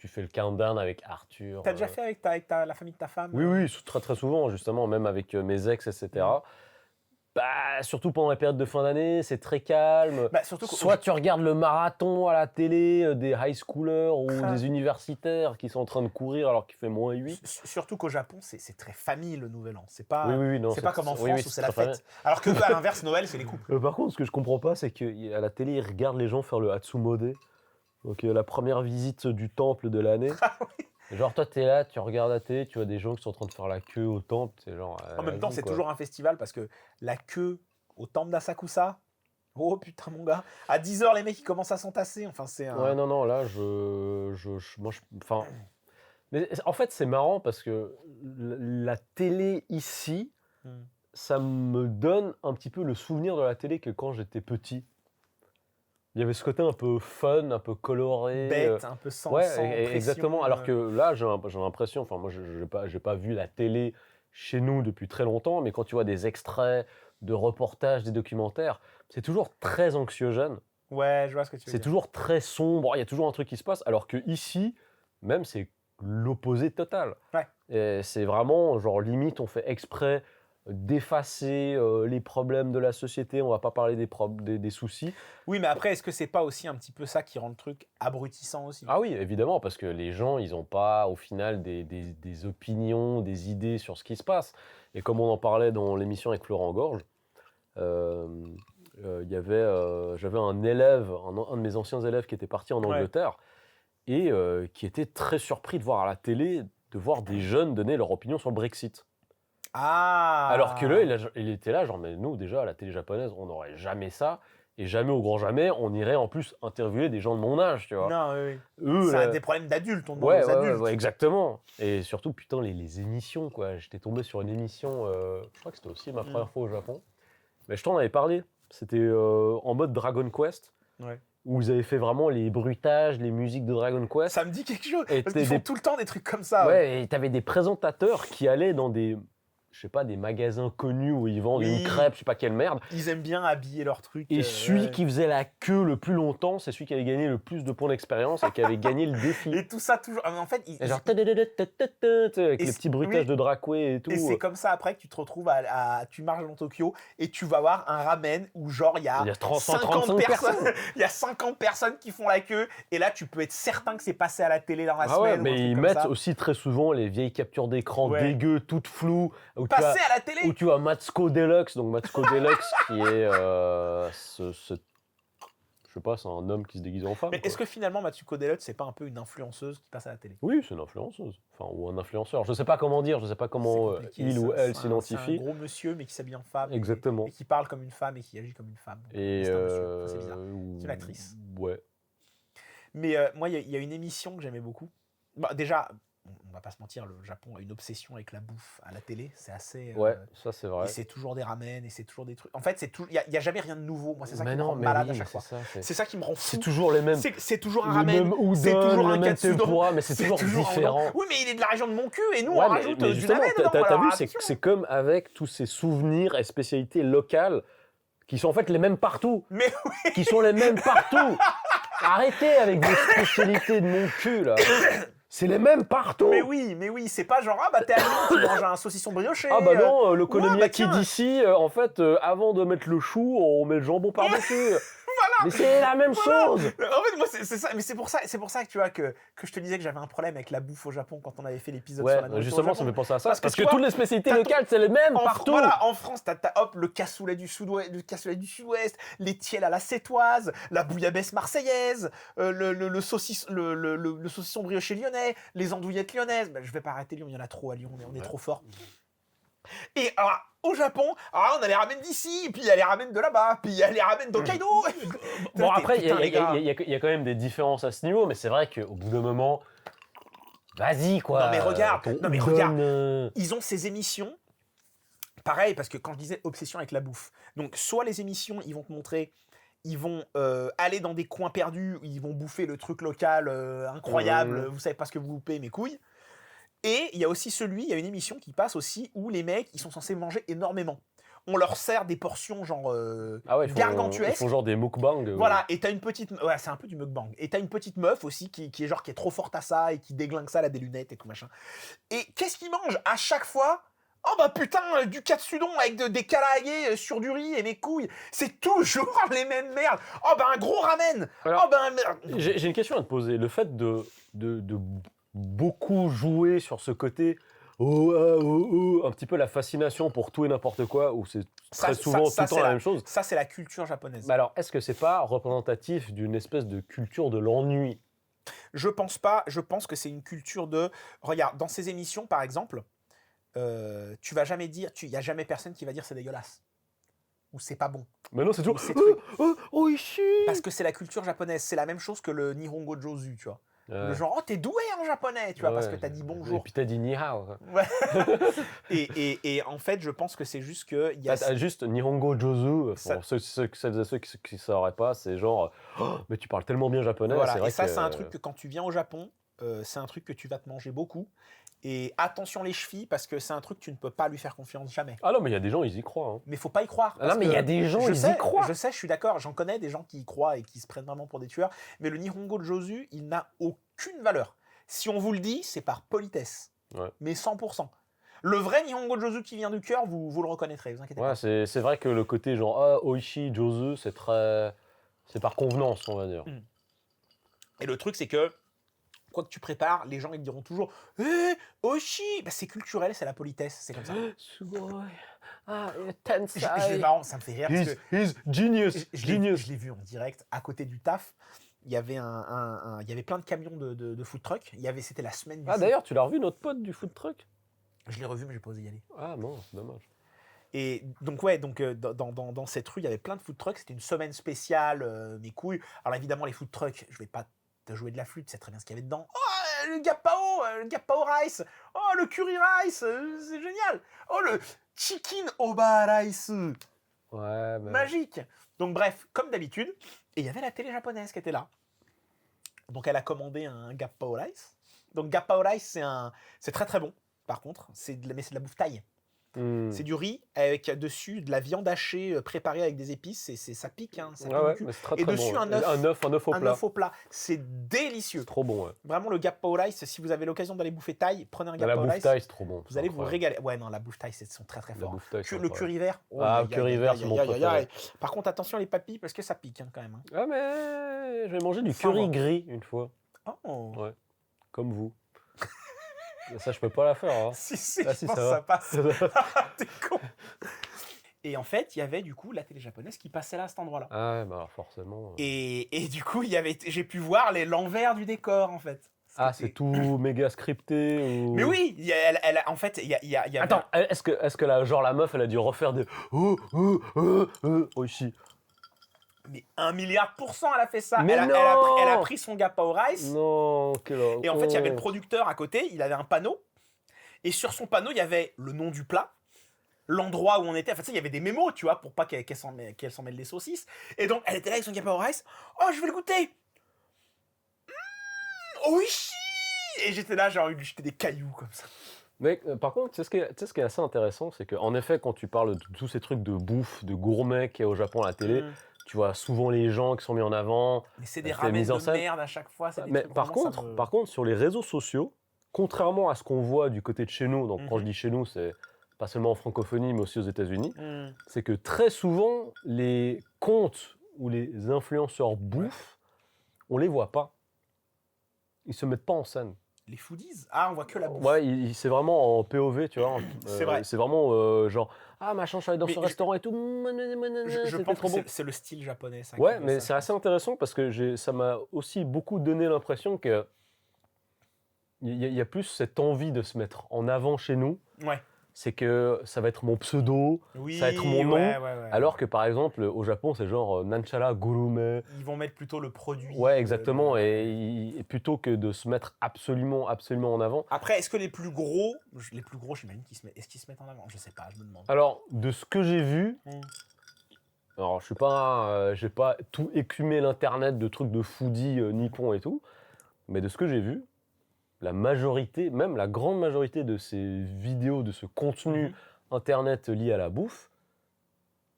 fais le countdown avec Arthur. T'as déjà fait avec la famille de ta femme? Oui, très très souvent, justement, même avec mes ex, etc. Bah, surtout pendant les périodes de fin d'année, c'est très calme. Bah, surtout Soit tu regardes le marathon à la télé des high schoolers ou Ah. des universitaires qui sont en train de courir alors qu'il fait -8. Surtout qu'au Japon, c'est très famille le Nouvel An. C'est pas, Oui, non, c'est pas comme en France oui, où c'est la très fête. Alors que à l'inverse, Noël, c'est les couples. Par contre, ce que je comprends pas, c'est qu'à la télé, ils regardent les gens faire le Hatsumode. Donc, la première visite du temple de l'année. Ah oui. Genre, toi, t'es là, tu regardes la télé, tu vois des gens qui sont en train de faire la queue au temple. C'est genre. En même temps, vas-y, c'est quoi. toujours un festival parce que la queue au temple d'Asakusa, oh putain, mon gars, à 10h, les mecs, ils commencent à s'entasser. Enfin, c'est un. Ouais, non, là, enfin. Mais en fait, c'est marrant parce que la télé ici, Hmm. ça me donne un petit peu le souvenir de la télé que quand j'étais petit. Il y avait ce côté un peu fun, un peu coloré. Bête, un peu sans, Ouais, sans pression, exactement. Alors que là, j'ai l'impression, enfin, moi, j'ai pas vu la télé chez nous depuis très longtemps, mais quand tu vois des extraits de reportages, des documentaires, c'est toujours très anxiogène. Ouais, je vois ce que tu veux C'est dire. toujours très sombre. Il y a toujours un truc qui se passe. Alors que ici, même, c'est l'opposé total. Ouais. Et c'est vraiment, genre, limite, on fait exprès d'effacer les problèmes de la société. On va pas parler des soucis. Oui, mais après, est-ce que c'est pas aussi un petit peu ça qui rend le truc abrutissant aussi? Ah oui, évidemment, parce que les gens, ils n'ont pas, au final, des opinions, des idées sur ce qui se passe. Et comme on en parlait dans l'émission avec Florent Gorge, j'avais un élève, un de mes anciens élèves qui était parti en Ouais. Angleterre et qui était très surpris de voir à la télé, de voir des jeunes donner leur opinion sur le Brexit. Ah! Alors que là, il était là, genre, mais nous, déjà, à la télé japonaise, on n'aurait jamais ça. Et jamais au grand jamais, on irait en plus interviewer des gens de mon âge, tu vois. Non, oui. Eux, C'est là- des problèmes d'adultes, on demande Ouais, aux adultes. ouais, exactement. Et surtout, putain, les émissions, quoi. J'étais tombé sur une émission, je crois que c'était aussi ma première fois au Japon. Mais je t'en avais parlé. C'était en mode Dragon Quest, Ouais. où ils avaient fait vraiment les bruitages, les musiques de Dragon Quest. Ça me dit quelque chose. Et Parce qu'ils font des- tout le temps des trucs comme ça. Ouais, et t'avais des présentateurs qui allaient dans je sais pas, des magasins connus où ils vendent Oui. une crêpe, je sais pas quelle merde. Ils aiment bien habiller leurs trucs. Et celui ouais. qui faisait la queue le plus longtemps, c'est celui qui avait gagné le plus de points d'expérience et qui avait gagné le défi. Et tout ça, toujours. En fait, Et genre, avec Et les c'est- petits bruitages oui. de Dracoué et tout. Et c'est comme ça après que tu te retrouves tu marches dans Tokyo et tu vas voir un ramen où genre il y a Il y a 50 135 personnes. il y a 50 personnes qui font la queue et là tu peux être certain que c'est passé à la télé dans la Ah ouais, semaine. ou un mais truc ils comme mettent ça. aussi très souvent les vieilles captures d'écran Ouais. dégueu, toutes floues, où Passé à la télé. où tu as Matsuko Deluxe. Donc Matsuko Deluxe qui est je sais pas, c'est un homme qui se déguise en femme. Mais quoi. est-ce que finalement Matsuko Deluxe c'est pas un peu une influenceuse qui passe à la télé? Oui, c'est une influenceuse, enfin ou un influenceur. Je sais pas comment dire, je sais pas comment C'est compliqué, il ou ça. elle C'est s'identifie. un gros monsieur mais qui s'habille en femme. Exactement. Et qui parle comme une femme et qui agit comme une femme. Et c'est un monsieur. Enfin, c'est bizarre. C'est une actrice. Ouais. Mais moi, il y a une émission que j'aimais beaucoup. Bah, déjà, on va pas se mentir, le Japon a une obsession avec la bouffe à la télé. C'est assez. Ouais, ça c'est vrai. Et c'est toujours des ramen et c'est toujours des trucs. En fait, il y a jamais rien de nouveau. Moi, c'est ça Mais qui me non, rend mais malade oui, à chaque c'est fois. ça, C'est ça qui me rend fou. c'est toujours les mêmes. C'est toujours un Le ramen. même udon, C'est toujours le un même katsudon. tempura, mais c'est toujours un différent. udon. Oui, mais il est de la région de mon cul et nous Ouais, on rajoute du justement, navet dedans. t'as alors vu, attention. c'est comme avec tous ces souvenirs et spécialités locales qui sont en fait les mêmes partout. Mais oui, Qui sont les mêmes partout. Arrêtez avec vos spécialités de mon cul, là. C'est les mêmes partout. mais oui, c'est pas genre ah bah t'es à Lyon, tu manges un saucisson brioché. Ah bah non, le ouais, okonomiyaki bah tiens. d'ici, en fait, avant de mettre le chou, on met le jambon par-dessus. Mais c'est la même chose. En fait, moi, c'est ça. Mais c'est pour ça que tu vois que je te disais que j'avais un problème avec la bouffe au Japon quand on avait fait l'épisode sur la Ouais, nourriture justement, au ça Japon. me fait penser à ça. Parce Parce que que tu toutes vois, les spécialités t'as locales, c'est les mêmes partout. Voilà, en France, t'as hop, le cassoulet du sud-ouest, les tiels à la sétoise, la bouillabaisse marseillaise, le saucisson brioché lyonnais, les andouillettes lyonnaises. Ben, je vais pas arrêter Lyon, il y en a trop à Lyon, on est trop fort. Et alors, au Japon, alors on a les ramen d'ici, puis il y a les ramen de là-bas, puis il y a les ramen d'Hokkaido. Bon, après, il Putain, les gars. y a quand même des différences à ce niveau, mais c'est vrai qu'au bout d'un moment, vas-y, quoi. Non, mais regarde, ton non, mais udon, regarde. Ils ont ces émissions, pareil, parce que quand je disais obsession avec la bouffe, donc soit les émissions, ils vont te montrer, ils vont aller dans des coins perdus, où ils vont bouffer le truc local incroyable, vous savez pas ce que vous loupez, mes couilles. Et il y a aussi il y a une émission qui passe aussi où les mecs, ils sont censés manger énormément. On leur sert des portions genre Ah ouais, ils gargantuesques. font genre des mukbangs. Voilà, et t'as une petite... Ouais, c'est un peu du mukbang. Et t'as une petite meuf aussi qui est trop forte à ça et qui déglingue ça, elle a des lunettes et tout machin. Et qu'est-ce qu'ils mangent à chaque fois? Oh bah putain, du katsudon avec des karaage sur du riz et des couilles, c'est toujours les mêmes merdes. Oh bah un gros ramen. Alors, oh bah merde. J'ai une question à te poser. Le fait de beaucoup jouer sur ce côté, un petit peu la fascination pour tout et n'importe quoi, où c'est très souvent tout le temps la même chose. Ça, c'est la culture japonaise. Bah alors, est-ce que c'est pas représentatif d'une espèce de culture de l'ennui? Je pense pas. Je pense que c'est une culture de. Regarde, dans ces émissions, par exemple, tu vas jamais dire. Il y a jamais personne qui va dire c'est dégueulasse ou c'est pas bon. Mais non, c'est toujours. C'est Oishi. Parce que c'est la culture japonaise. C'est la même chose que le Nihongo Josu, tu vois. Le Ouais. genre, oh, t'es doué en japonais, tu vois, parce Ouais. que t'as dit Et bonjour. puis t'as dit ni hao. Ouais. et en fait, je pense que c'est juste que. Il y a... T'as juste Nihongo Jozu, Ça- pour celles et ceux qui ne sauraient pas, c'est genre, oh, mais tu parles tellement bien japonais. Voilà. C'est vrai Et ça, que... c'est un truc que quand tu viens au Japon, c'est un truc que tu vas te manger beaucoup. Et attention les chevilles, parce que c'est un truc que tu ne peux pas lui faire confiance jamais. Ah non, mais il y a des gens, ils y croient. Hein. Mais faut pas y croire. Ah non, parce mais il y a que des gens, je ils sais, y croient. Je sais, je suis d'accord. J'en connais des gens qui y croient et qui se prennent vraiment pour des tueurs. Mais le Nihongo Josu, il n'a aucune valeur. Si on vous le dit, c'est par politesse. Ouais. Mais 100%. Le vrai Nihongo Josu qui vient du cœur, vous le reconnaîtrez, vous inquiétez Ouais, pas. c'est vrai que le côté genre, ah, Oishi, Jozu, c'est très... C'est par convenance, on va dire. Et le truc, c'est que, quoi que tu prépares, les gens ils te diront toujours Oishi bah, c'est culturel, c'est la politesse, c'est comme ça. Sugoi. Ah, tensai. Marrant, ça me fait rire. Parce que He's genius. Genius. je l'ai vu en direct, à côté du taf. Il y avait, il y avait plein de camions de food truck. C'était la semaine du Ah, food. d'ailleurs, tu l'as revu, notre pote du food truck? Je l'ai revu, mais j'ai pas osé y aller. Ah non, c'est dommage. Et donc, ouais, dans cette rue, il y avait plein de food trucks. C'était une semaine spéciale, mes couilles. Alors, évidemment, les food trucks, je vais pas te jouer de la flûte, c'est très bien ce qu'il y avait dedans. Oh, le gapao rice. Oh, le curry rice, c'est génial. Oh, le chicken oba rice. Ouais, mais... Magique. Donc, bref, comme d'habitude. Et il y avait la télé japonaise qui était là. Donc, elle a commandé un gapao rice. Donc, gapao rice, c'est très très bon. Par contre, mais c'est de la bouffe thaï. C'est du riz avec dessus de la viande hachée préparée avec des épices. Ça pique, hein, ça pique ouais, du cul. mais c'est très, Et très dessus, bon. un œuf. Un œuf au Un plat. œuf au plat. C'est délicieux. Trop bon, ouais. Vraiment, le gapao rice, si vous avez l'occasion d'aller bouffer thaï, prenez un La gapao bouffe rice. thaï, c'est trop bon. Vous allez vous régaler. Ouais, non, la bouffe thaï, ils sont très très La forts. bouffe thaï, c'est Le incroyable. curry vert. Oh, Ah, aïe, le curry aïe, vert, aïe, c'est mon aïe, aïe, préféré. aïe. Par contre, attention les papilles, parce que ça pique hein, quand même. Hein. Ah, mais je vais manger du Enfin, curry bon. gris une fois. Oh. Ouais. Comme vous. Ça, je peux pas la faire. Hein. Si, Ah, je si, pense ça que va. ça passe. T'es con. Et en fait, il y avait du coup la télé japonaise qui passait là à cet endroit-là. Ah, ouais, bah alors forcément. Et du coup, j'ai pu voir l'envers du décor en fait. Ah, c'est tout méga scripté ou... Mais oui, en fait, il y a Attends, est-ce que la meuf, elle a dû refaire des... Oishi. Mais 1 milliard % elle a fait ça. Mais Elle a pris son gapao rice. Non, quelle Et en fait, il y avait le honte. producteur à côté, il avait un panneau. Et sur son panneau, il y avait le nom du plat, l'endroit où on était. Enfin, tu sais, il y avait des mémos, tu vois, pour pas qu'elle s'en mêle les saucisses. Et donc, elle était là avec son gapao rice. Oh, je vais le goûter. Oishi. Et j'étais là, j'ai envie de lui jeter des cailloux comme ça. Mais par contre, tu sais ce qui est assez intéressant, c'est qu'en effet, quand tu parles de tous ces trucs de bouffe, de gourmet qu'il y a au Japon à la télé, tu vois souvent les gens qui sont mis en avant. Mais c'est des C'est ramen mise en de scène. merde à chaque fois. C'est des Mais trucs, par vraiment, ça contre, sur les réseaux sociaux, contrairement à ce qu'on voit du côté de chez nous, donc quand je dis chez nous, c'est pas seulement en francophonie, mais aussi aux États-Unis, c'est que très souvent, les comptes ou les influenceurs bouffe, on les voit pas. Ils se mettent pas en scène. Les foodies. Ah, on voit que la bouffe. Ouais, c'est vraiment en POV, tu vois. C'est vrai. C'est vraiment genre, ah machin, je suis allé dans Mais ce restaurant et tout. Je c'était pense trop que bon. c'est le style japonais. Ça, Ouais, qui mais fait c'est ça, assez intéressant parce que ça m'a aussi beaucoup donné l'impression que il y a plus cette envie de se mettre en avant chez nous. Ouais. C'est que ça va être mon pseudo, Oui, ça va être mon nom. ouais. Alors que par exemple, au Japon, c'est genre Nanchala Gurume. Ils vont mettre plôt le produit. Ouais, exactement. Et plutôt que de se mettre absolument en avant. Après, est-ce que les plus gros, j'imagine est-ce qu'ils se mettent en avant? Je sais pas, je me demande. Alors, de ce que j'ai vu, alors je suis pas, j'ai pas tout écumé l'internet de trucs de foodie nippon et tout, mais de ce que j'ai vu, la majorité, même la grande majorité de ces vidéos, de ce contenu internet lié à la bouffe,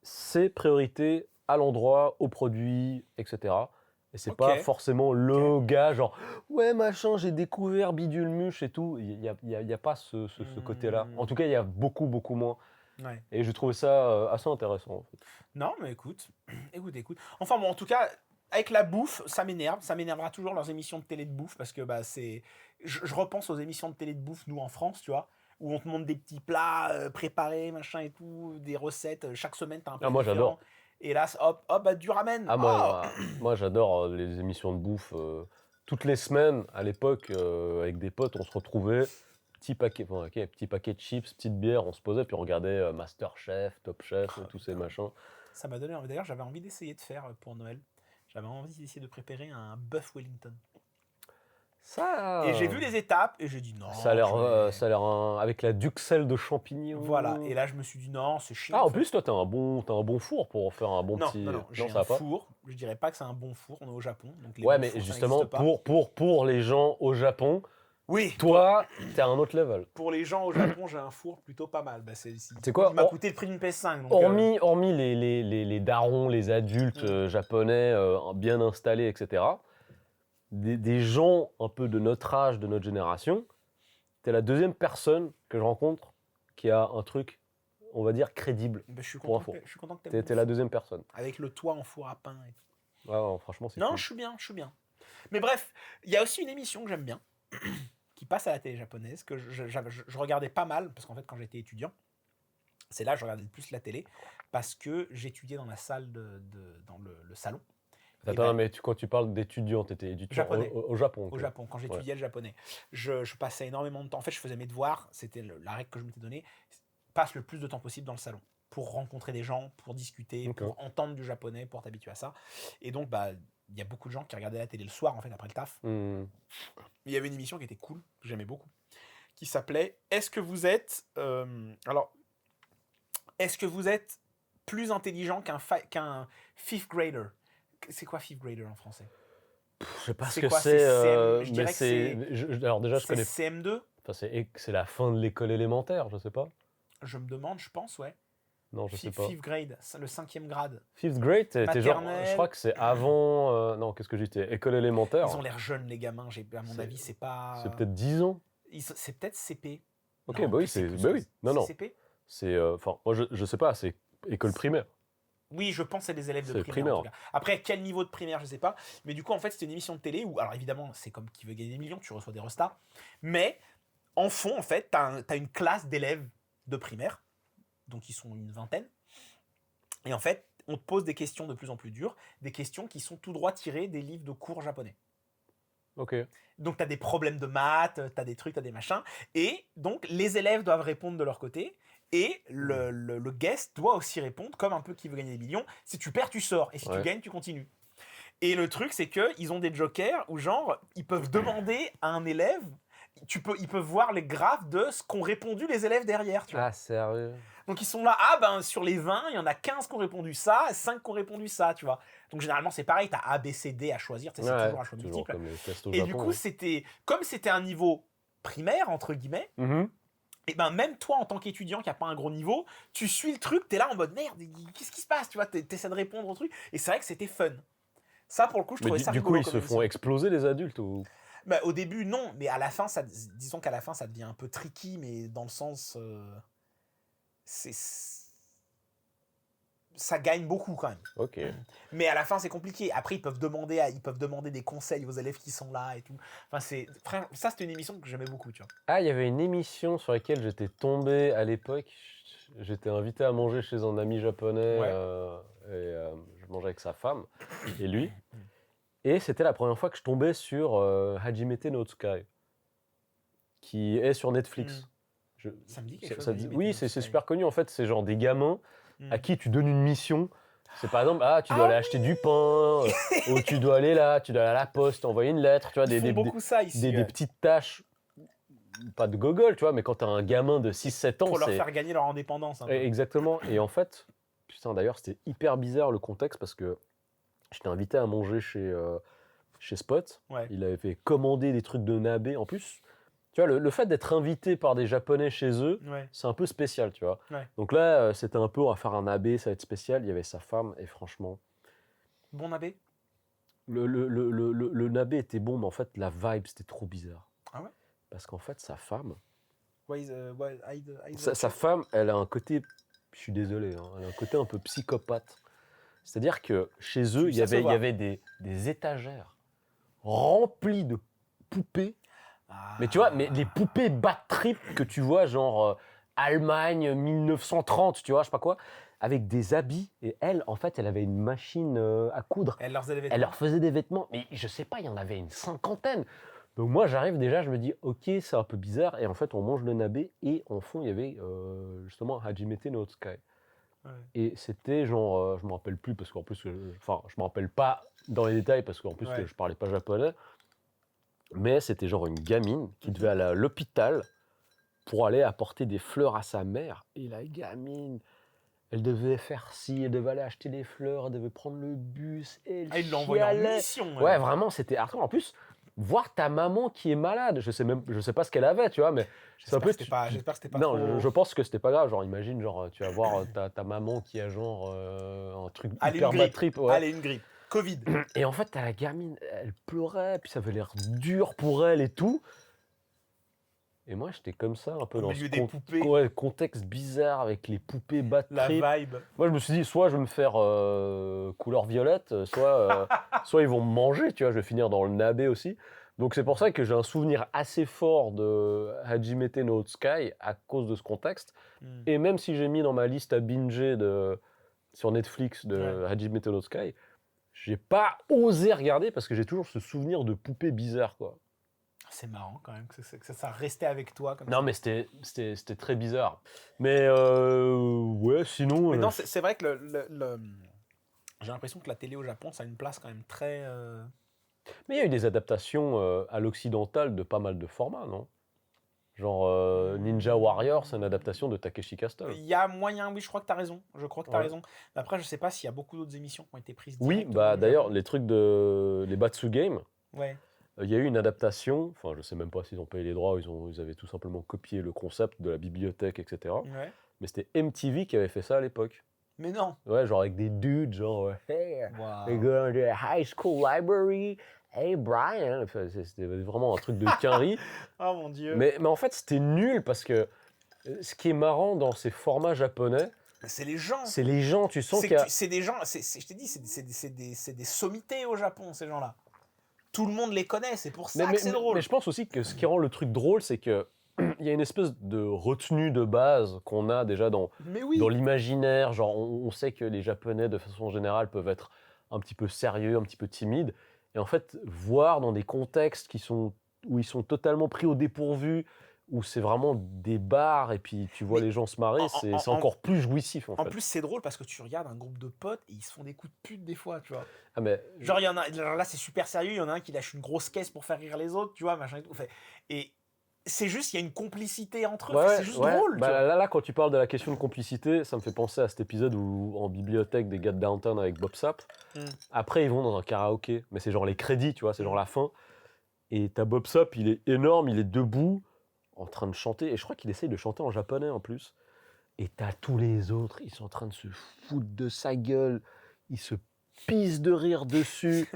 c'est priorité à l'endroit, aux produits, etc. Et c'est Ok. pas forcément le gars, genre, ouais, machin, j'ai découvert Bidule Muche et tout. Il y a pas ce côté-là. En tout cas, il y a beaucoup, beaucoup moins. Ouais. Et j'ai trouvé ça assez intéressant, en fait. Non, mais écoute, écoute. Enfin bon, en tout cas, avec la bouffe, ça m'énerve. Ça m'énervera toujours leurs émissions de télé de bouffe parce que bah c'est, je repense aux émissions de télé de bouffe nous en France, tu vois, où on te montre des petits plats préparés, machin et tout, des recettes. Chaque semaine, t'as un Ah, plat moi, différent. j'adore. Et là, hop, hop, bah, du ramen. Ah, Oh. moi j'adore les émissions de bouffe. Toutes les semaines, à l'époque, avec des potes, on se retrouvait, petit paquet de chips, petite bière, on se posait, puis on regardait Masterchef, Top Chef, Oh, tous ces putain. machins. Ça m'a donné envie. D'ailleurs, j'avais envie d'essayer de faire pour Noël. J'avais envie d'essayer de préparer un bœuf Wellington. Et j'ai Ça, vu les étapes et j'ai dit ça a non, l'air, je vais. ça a l'air avec la duxelle de Voilà. champignons. Et là, je me suis dit non, c'est Ah, chiant en en fait. plus, toi, t'as un bon four pour faire un bon Non, petit. non, non, Non, j'ai ça un va pas. four. Je dirais pas que c'est un bon four. On est au Japon, donc les Ouais, bons mais fours, ça justement, n'existe pas. pour les gens au Japon, Oui, toi, t'es à un autre level. pour les gens au Japon, j'ai un four plutôt pas mal. Bah, C'est quoi, il m'a coûté le prix d'une PS5. Donc, hormis les darons, les adultes Mm. japonais bien installés, etc., des gens un peu de notre âge, de notre génération, t'es la deuxième personne que je rencontre qui a un truc, on va dire, crédible bah, je suis pour un content four. je suis content que t'aimes T'es mon la four. deuxième personne. Avec le toit en four à pain et tout. Ouais, ouais, franchement, c'est Non, cool. je suis bien, je suis bien. Mais bref, il y a aussi une émission que j'aime bien, qui passe à la télé japonaise, que je regardais pas mal, parce qu'en fait, quand j'étais étudiant, c'est là que je regardais le plus la télé, parce que j'étudiais dans la salle dans le salon. Et Attends, bah, mais quand tu parles d'étudiant, t'étais étudiant japonais. au Japon. Au Ok. Japon, quand Ouais. j'étudiais le japonais. Je passais énormément de temps. En fait, je faisais mes devoirs, c'était la règle que je m'étais donnée. Passe le plus de temps possible dans le salon pour rencontrer des gens, pour discuter, Ok. pour entendre du japonais, pour t'habituer à ça. Et donc, bah, il y a beaucoup de gens qui regardaient la télé le soir, en fait, après le taf. Hmm. Il y avait une émission qui était cool, que j'aimais beaucoup, qui s'appelait Est-ce que vous êtes. Est-ce que vous êtes plus intelligent qu'un fifth grader? C'est quoi fifth grader en français? Je sais pas ce C'est que quoi? c'est, Je mais dirais que c'est. alors déjà, je C'est connais. CM2? Enfin, c'est la fin de l'école élémentaire, je sais pas. Je me demande, je pense, ouais. Non, je sais pas. Fifth grade, le 5e grade. Fifth grade, t'es genre, je Maternelle. crois que c'est avant. Non, qu'est-ce que j'ai dit? École élémentaire. Ils ont l'air jeunes, les gamins. À mon C'est- avis, c'est pas. C'est peut-être 10 ans. C'est peut-être CP. Ok, Non, bah oui, c'est plus bah que- oui. Non, c'est non. CP? C'est, enfin, moi, je sais pas, c'est école primaire. Oui, je pense que c'est des élèves de C'est primaire, en primaire. tout cas. Après, quel niveau de primaire, je sais pas. Mais du coup, en fait, c'était une émission de télé où, alors évidemment, c'est comme Qui veut gagner des millions, tu reçois des restas. Mais en fond, en fait, t'as une classe d'élèves de primaire, donc ils sont une vingtaine. Et en fait, on te pose des questions de plus en plus dures, des questions qui sont tout droit tirées des livres de cours japonais. Ok. Donc, tu as des problèmes de maths, tu as des trucs, tu as des machins. Et donc, les élèves doivent répondre de leur côté. Et le guest doit aussi répondre, comme un peu Qui veut gagner des millions. Si tu perds, tu sors. Et si tu Ouais. gagnes, tu continues. Et le truc, c'est qu'ils ont des jokers où, genre, ils peuvent demander à un élève, ils peuvent voir les graphes de ce qu'ont répondu les élèves derrière. Tu vois. Ah, sérieux? Donc, ils sont là, ah ben, sur les 20, il y en a 15 qui ont répondu ça, 5 qui ont répondu ça, tu vois. Donc, généralement, c'est pareil, tu as A, B, C, D à choisir, tu sais, c'est Ouais, toujours un choix toujours multiple. comme les tests au Et Japon. du coup, Ouais. comme c'était un niveau primaire, entre guillemets, Mhm. et ben même toi, en tant qu'étudiant qui n'a pas un gros niveau, tu suis le truc, t'es là en mode merde, qu'est-ce qui se passe, tu vois, t'essaies de répondre au truc. Et c'est vrai que c'était fun. Ça, pour le coup, je Mais trouvais ça du coup, rigolo ils comme se émission. font exploser les adultes ou? Bah, au début, non, mais à la fin, disons qu'à la fin, ça devient un peu tricky, mais dans le sens. Ça gagne beaucoup quand même. Ok. Mais à la fin, c'est compliqué. Après, ils peuvent demander des conseils aux élèves qui sont là et tout. Enfin, ça, c'était une émission que j'aimais beaucoup, tu vois. Ah, il y avait une émission sur laquelle j'étais tombé à l'époque. J'étais invité à manger chez un ami japonais Ouais. je mangeais avec sa femme et lui. Et c'était la première fois que je tombais sur Hajimete no Tsukai, qui est sur Netflix. Ça me dit quelque chose. Ça Hajimete oui, no c'est Tsukai. super connu en fait. C'est genre des gamins Mm. à qui tu donnes une mission. C'est par exemple, tu dois Ah aller acheter du pain, ou tu dois aller là, tu dois aller à la poste, envoyer une lettre, tu vois, Ils font beaucoup ça ici. des petites tâches, pas de gogol, tu vois, mais quand t'as un gamin de 6-7 ans, pour leur c'est... faire gagner leur indépendance. Un peu. Exactement, et en fait, putain, d'ailleurs, c'était hyper bizarre le contexte, parce que j'étais invité à manger chez Spot, Ouais. il avait fait commander des trucs de nabe, en plus, tu vois, le fait d'être invité par des Japonais chez eux, Ouais. c'est un peu spécial, tu vois. Ouais. Donc là, c'était un peu, on va faire un nabe, ça va être spécial, il y avait sa femme, et franchement... Bon nabe. Le nabe était bon, mais en fait, la vibe, c'était trop bizarre. Ah ouais? Parce qu'en fait, sa femme, Sa femme, elle a un côté, je suis désolé, hein, elle a un côté un peu psychopathe. C'est-à-dire que chez eux, Ça se il y voit. avait des étagères remplies de poupées. Mais tu vois, mais les poupées bad trip que tu vois, genre Allemagne 1930, tu vois, je sais pas quoi, avec des habits. Et elle, en fait, elle avait une machine à coudre. Elle leur faisait des Elle vêtements. leur faisait des vêtements. Mais je sais pas, il y en avait une cinquantaine. Donc moi, j'arrive déjà, je me dis, ok, c'est un peu bizarre. Et en fait, on mange le nabe. Et en fond, il y avait justement Hajimete no Tsukai. Ouais. Et c'était genre, je me rappelle plus parce qu'en plus, enfin, je me rappelle pas dans les détails parce qu'en plus, Ouais. je parlais pas japonais. Mais c'était genre une gamine qui devait aller à l'hôpital pour aller apporter des fleurs à sa mère. Et la gamine, elle devait faire ci, elle devait aller acheter des fleurs, elle devait prendre le bus, et elle Il l'a envoyé en chialait. mission. Ouais, vraiment, c'était hardcore. En plus, voir ta maman qui est malade, je sais pas ce qu'elle avait, tu vois, mais c'est un J'espère peu. que c'était pas Non, trop... je pense que c'était pas grave. Genre, imagine, genre, tu vas voir ta maman qui a genre un truc Allez, hyper une bad grippe. trip, ouais. Allez, une grippe. Covid. Et en fait, t'as la gamine, elle pleurait, puis ça avait l'air dur pour elle et tout. Et moi, j'étais comme ça, un peu Au dans milieu ce des poupées. contexte bizarre avec les poupées bad La trip. vibe. Moi, je me suis dit, soit je vais me faire couleur violette, soit ils vont me manger, tu vois, je vais finir dans le nabe aussi. Donc c'est pour ça que j'ai un souvenir assez fort de Hajimete no Tsukai à cause de ce contexte. Hmm. Et même si j'ai mis dans ma liste à binger sur Netflix de Ouais. Hajimete no Tsukai, j'ai pas osé regarder parce que j'ai toujours ce souvenir de poupées bizarres, quoi. C'est marrant quand même que ça restait avec toi comme ça. Non, mais c'était très bizarre. Mais ouais, sinon. Mais non, c'est vrai que j'ai l'impression que la télé au Japon, ça a une place quand même très... Mais il y a eu des adaptations à l'occidental de pas mal de formats, non? Genre Ninja Warrior, c'est une adaptation de Takeshi Castle. Il y a moyen, oui, je crois que tu as raison. Je crois que tu as Ouais. raison. Mais après, je sais pas s'il y a beaucoup d'autres émissions qui ont été prises Oui, directement bah du d'ailleurs, Japon. les trucs de. Les Batsu Games, Ouais. il y a eu une adaptation, enfin, je sais même pas s'ils ont payé les droits, ils avaient tout simplement copié le concept de la bibliothèque, etc. Ouais. Mais c'était MTV qui avait fait ça à l'époque. Mais non. Ouais, genre avec des dudes, genre, hey, we Waouh. go to the high school library. Hey Brian, enfin, c'était vraiment un truc de quinri. Oh mon dieu. Mais en fait, c'était nul parce que ce qui est marrant dans ces formats japonais, C'est les gens. c'est les gens, tu sens qu'il y a. C'est des gens, je t'ai dit, c'est des sommités au Japon, ces gens-là. Tout le monde les connaît, c'est pour ça que c'est drôle. Mais je pense aussi que ce qui rend le truc drôle, c'est que il y a une espèce de retenue de base qu'on a déjà dans Mais oui. l'imaginaire. Genre, on sait que les Japonais, de façon générale, peuvent être un petit peu sérieux, un petit peu timides. Et en fait, voir dans des contextes où ils sont totalement pris au dépourvu, où c'est vraiment des bars et puis tu vois Mais les gens se marrer, c'est encore plus jouissif en fait. En plus, c'est drôle parce que tu regardes un groupe de potes et ils se font des coups de pute des fois, tu vois. Ah, mais Genre, il y en a, genre là, c'est super sérieux, il y en a un qui lâche une grosse caisse pour faire rire les autres, tu vois, machin et tout. Et c'est juste, il y a une complicité entre eux, ouais, c'est juste drôle, tu vois. là, quand tu parles de la question de complicité, ça me fait penser à cet épisode où, en bibliothèque des gars de Downtown avec Bob Sapp. Après, ils vont dans un karaoké, mais c'est genre les crédits, tu vois, c'est genre la fin. Et t'as Bob Sapp, il est énorme, il est debout, en train de chanter, et je crois qu'il essaye de chanter en japonais en plus. Et t'as tous les autres, ils sont en train de se foutre de sa gueule, ils se pissent de rire dessus.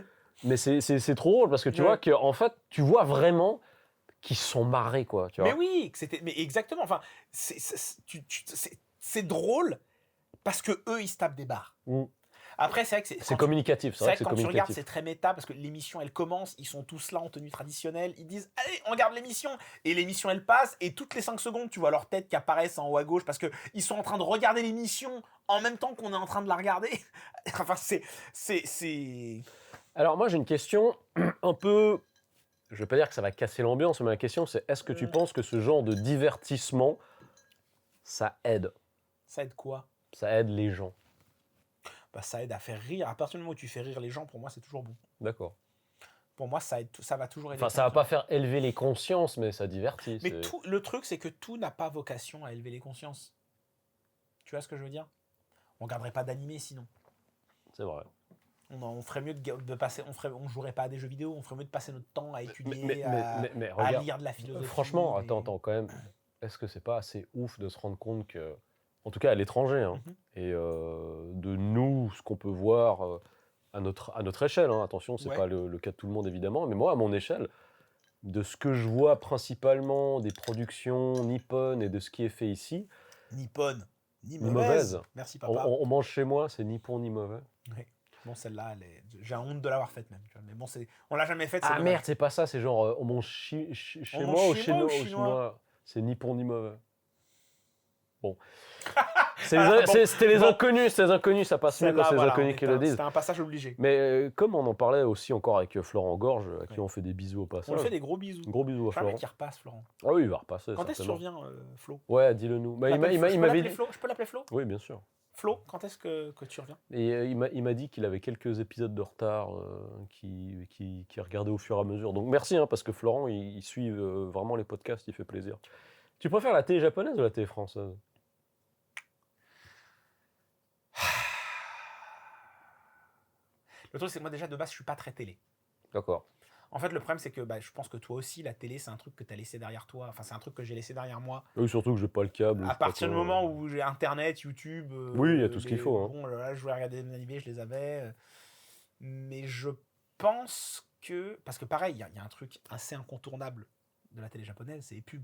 Mais c'est trop drôle parce que tu vois qu'en fait, tu vois vraiment qu'ils se sont marrés, quoi. Tu vois. Mais oui, mais exactement. Enfin, c'est drôle parce que eux, ils se tapent des barres. Mm. Après, c'est vrai que c'est communicatif. C'est vrai que quand tu regardes, c'est très méta parce que l'émission, elle commence, ils sont tous là en tenue traditionnelle, ils disent allez, on regarde l'émission, et l'émission, elle passe, et toutes les 5 secondes, tu vois leur tête qui apparaissent en haut à gauche parce qu'ils sont en train de regarder l'émission en même temps qu'on est en train de la regarder. Enfin, c'est. Alors, moi, j'ai une question un peu. Je ne vais pas dire que ça va casser l'ambiance, mais ma question, c'est est-ce que tu penses que ce genre de divertissement, ça aide? Ça aide quoi? Ça aide les gens. Bah, ça aide à faire rire. À partir du moment où tu fais rire les gens, pour moi, c'est toujours bon. D'accord. Pour moi, ça va toujours aider. Enfin, ça va pas faire élever les consciences, mais ça divertit. Mais le truc, c'est que tout n'a pas vocation à élever les consciences. Tu vois ce que je veux dire? On regarderait pas d'animé sinon. C'est vrai. On ferait mieux de passer, on jouerait pas à des jeux vidéo, on ferait mieux de passer notre temps à étudier, mais à lire de la philosophie. Franchement, attends, quand même, est-ce que c'est pas assez ouf de se rendre compte que, en tout cas à l'étranger, hein, et de nous, ce qu'on peut voir à notre échelle, hein, attention, c'est Ouais. pas le cas de tout le monde évidemment, mais moi, à mon échelle, de ce que je vois principalement des productions nippones et de ce qui est fait ici, Ni bonne, ni ni mauvaise. mauvaise. Merci, On, papa. on mange chez moi, c'est ni bon ni mauvais. Ouais. Bon, celle-là, j'ai honte de l'avoir faite même. Tu vois. Mais bon, on l'a jamais faite, c'est Ah dommage. merde, c'est pas ça, c'est genre on mange On chez mange moi ou chinois ou au chinois chinois. C'est ni bon ni mauvais. Bon. Ah, bon, C'était les bon. inconnus, ça passe mieux quand Celle-là, c'est les voilà, inconnus qui le disent. c'était un passage obligé. Mais comme on en parlait aussi encore avec Florent Gorge, à qui Ouais. on fait des bisous au passage. On lui fait des gros bisous. Gros bisous à J'aimerais Florent. qu'il repasse, Florent. Ah oui, il va repasser. Quand est-ce que tu certainement. reviens, Flo? Ouais, dis-le nous. Bah, Je il peux m'avait l'appeler dit. Flo? Je peux l'appeler Flo? Oui, bien sûr. Flo, quand est-ce que tu reviens? Et il m'a dit qu'il avait quelques épisodes de retard qui regardait au fur et à mesure. Donc merci, hein, parce que Florent, il suit vraiment les podcasts, il fait plaisir. Tu préfères la télé japonaise ou la télé française? Le truc, c'est que moi, déjà, de base, je suis pas très télé. D'accord. En fait, le problème, c'est que je pense que toi aussi, la télé, c'est un truc que tu as laissé derrière toi. Enfin, c'est un truc que j'ai laissé derrière moi. Oui, surtout que j'ai pas le câble. À partir du moment où j'ai Internet, YouTube. Oui, il y a tout ce qu'il faut. Hein. Bon, là, je voulais regarder des animés, je les avais. Mais je pense que. Parce que pareil, il y a un truc assez incontournable de la télé japonaise, c'est les pubs.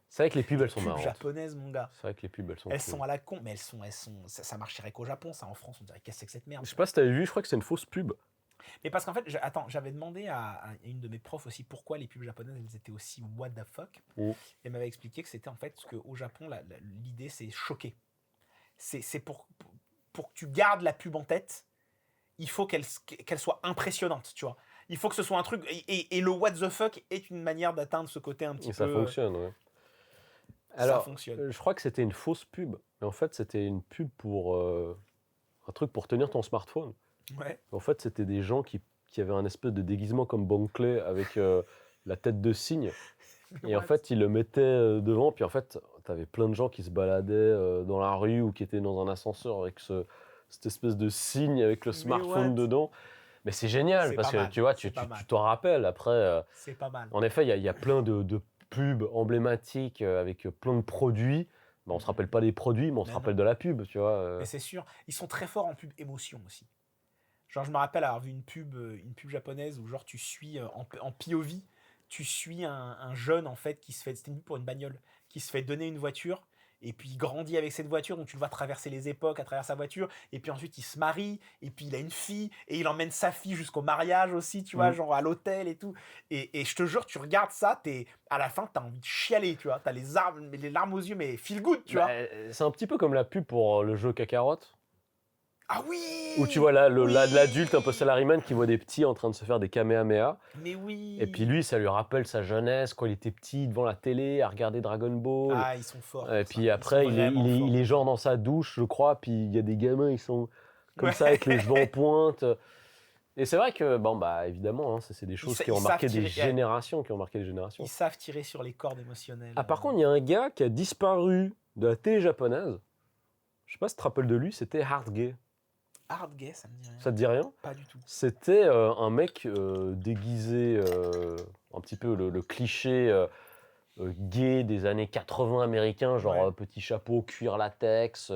C'est vrai que les pubs, elles sont Pubs marrantes. japonaises, mon gars. C'est vrai que les pubs, elles sont Elles cool. sont à la con, mais elles sont ça marcherait qu'au Japon, ça. En France, on dirait qu'est-ce que c'est que cette merde. Je sais pas si t'avais vu, je crois que c'est une fausse pub. Mais parce qu'en fait, j'avais demandé à une de mes profs aussi pourquoi les pubs japonaises elles étaient aussi what the fuck. Oh. Et elle m'avait expliqué que c'était en fait parce qu'au Japon, l'idée c'est choquer. C'est pour que tu gardes la pub en tête, il faut qu'elle soit impressionnante, tu vois. Il faut que ce soit un truc. Et le what the fuck est une manière d'atteindre ce côté un petit Et peu. ça fonctionne, ouais. Ça Alors, fonctionne. je crois que c'était une fausse pub. Mais en fait, c'était une pub pour un truc pour tenir ton smartphone. Ouais. En fait, c'était des gens qui avaient un espèce de déguisement comme Bankley avec la tête de cygne. Et en fait, ils le mettaient devant. Puis en fait, t'avais plein de gens qui se baladaient dans la rue ou qui étaient dans un ascenseur avec cette espèce de cygne avec le Mais smartphone what? dedans. Mais c'est génial C'est parce pas que mal, tu vois, c'est tu pas mal. t'en rappelles. Après, C'est pas mal. en effet, il y a plein de pubs emblématiques avec plein de produits. On se rappelle pas des produits, mais on se Mais rappelle non. de la pub, tu vois. Mais c'est sûr. Ils sont très forts en pub émotion aussi. Genre, je me rappelle avoir vu une pub japonaise où genre tu suis en POV, tu suis un jeune en fait qui se fait, c'était une pub pour une bagnole, qui se fait donner une voiture et puis il grandit avec cette voiture, donc tu le vois traverser les époques à travers sa voiture, et puis ensuite il se marie, et puis il a une fille, et il emmène sa fille jusqu'au mariage aussi, tu vois, genre à l'hôtel et tout. Et je te jure, tu regardes ça, à la fin, t'as envie de chialer, tu vois, t'as les larmes aux yeux, mais feel good, tu vois. C'est un petit peu comme la pub pour le jeu Kakarot. Ah oui! Où tu vois Oui! l'adulte un peu salaryman qui voit des petits en train de se faire des kamehameha. Mais oui! Et puis lui, ça lui rappelle sa jeunesse, quand il était petit devant la télé à regarder Dragon Ball. Ah, ils sont forts. Et puis après, il est genre dans sa douche, je crois. Puis il y a des gamins, ils sont comme ça avec les cheveux en pointe. Et c'est vrai que, bon, bah évidemment, hein, c'est des choses qui ont marqué des générations. Ils savent tirer sur les cordes émotionnelles. Ah, par contre, il y a un gars qui a disparu de la télé japonaise. Je sais pas si tu te rappelles de lui, c'était Hard Gay. Hard Gay, ça me dit rien. Ça te dit rien? Pas du tout. C'était un mec déguisé, un petit peu le cliché gay des années 80 américains, genre petit chapeau, cuir latex,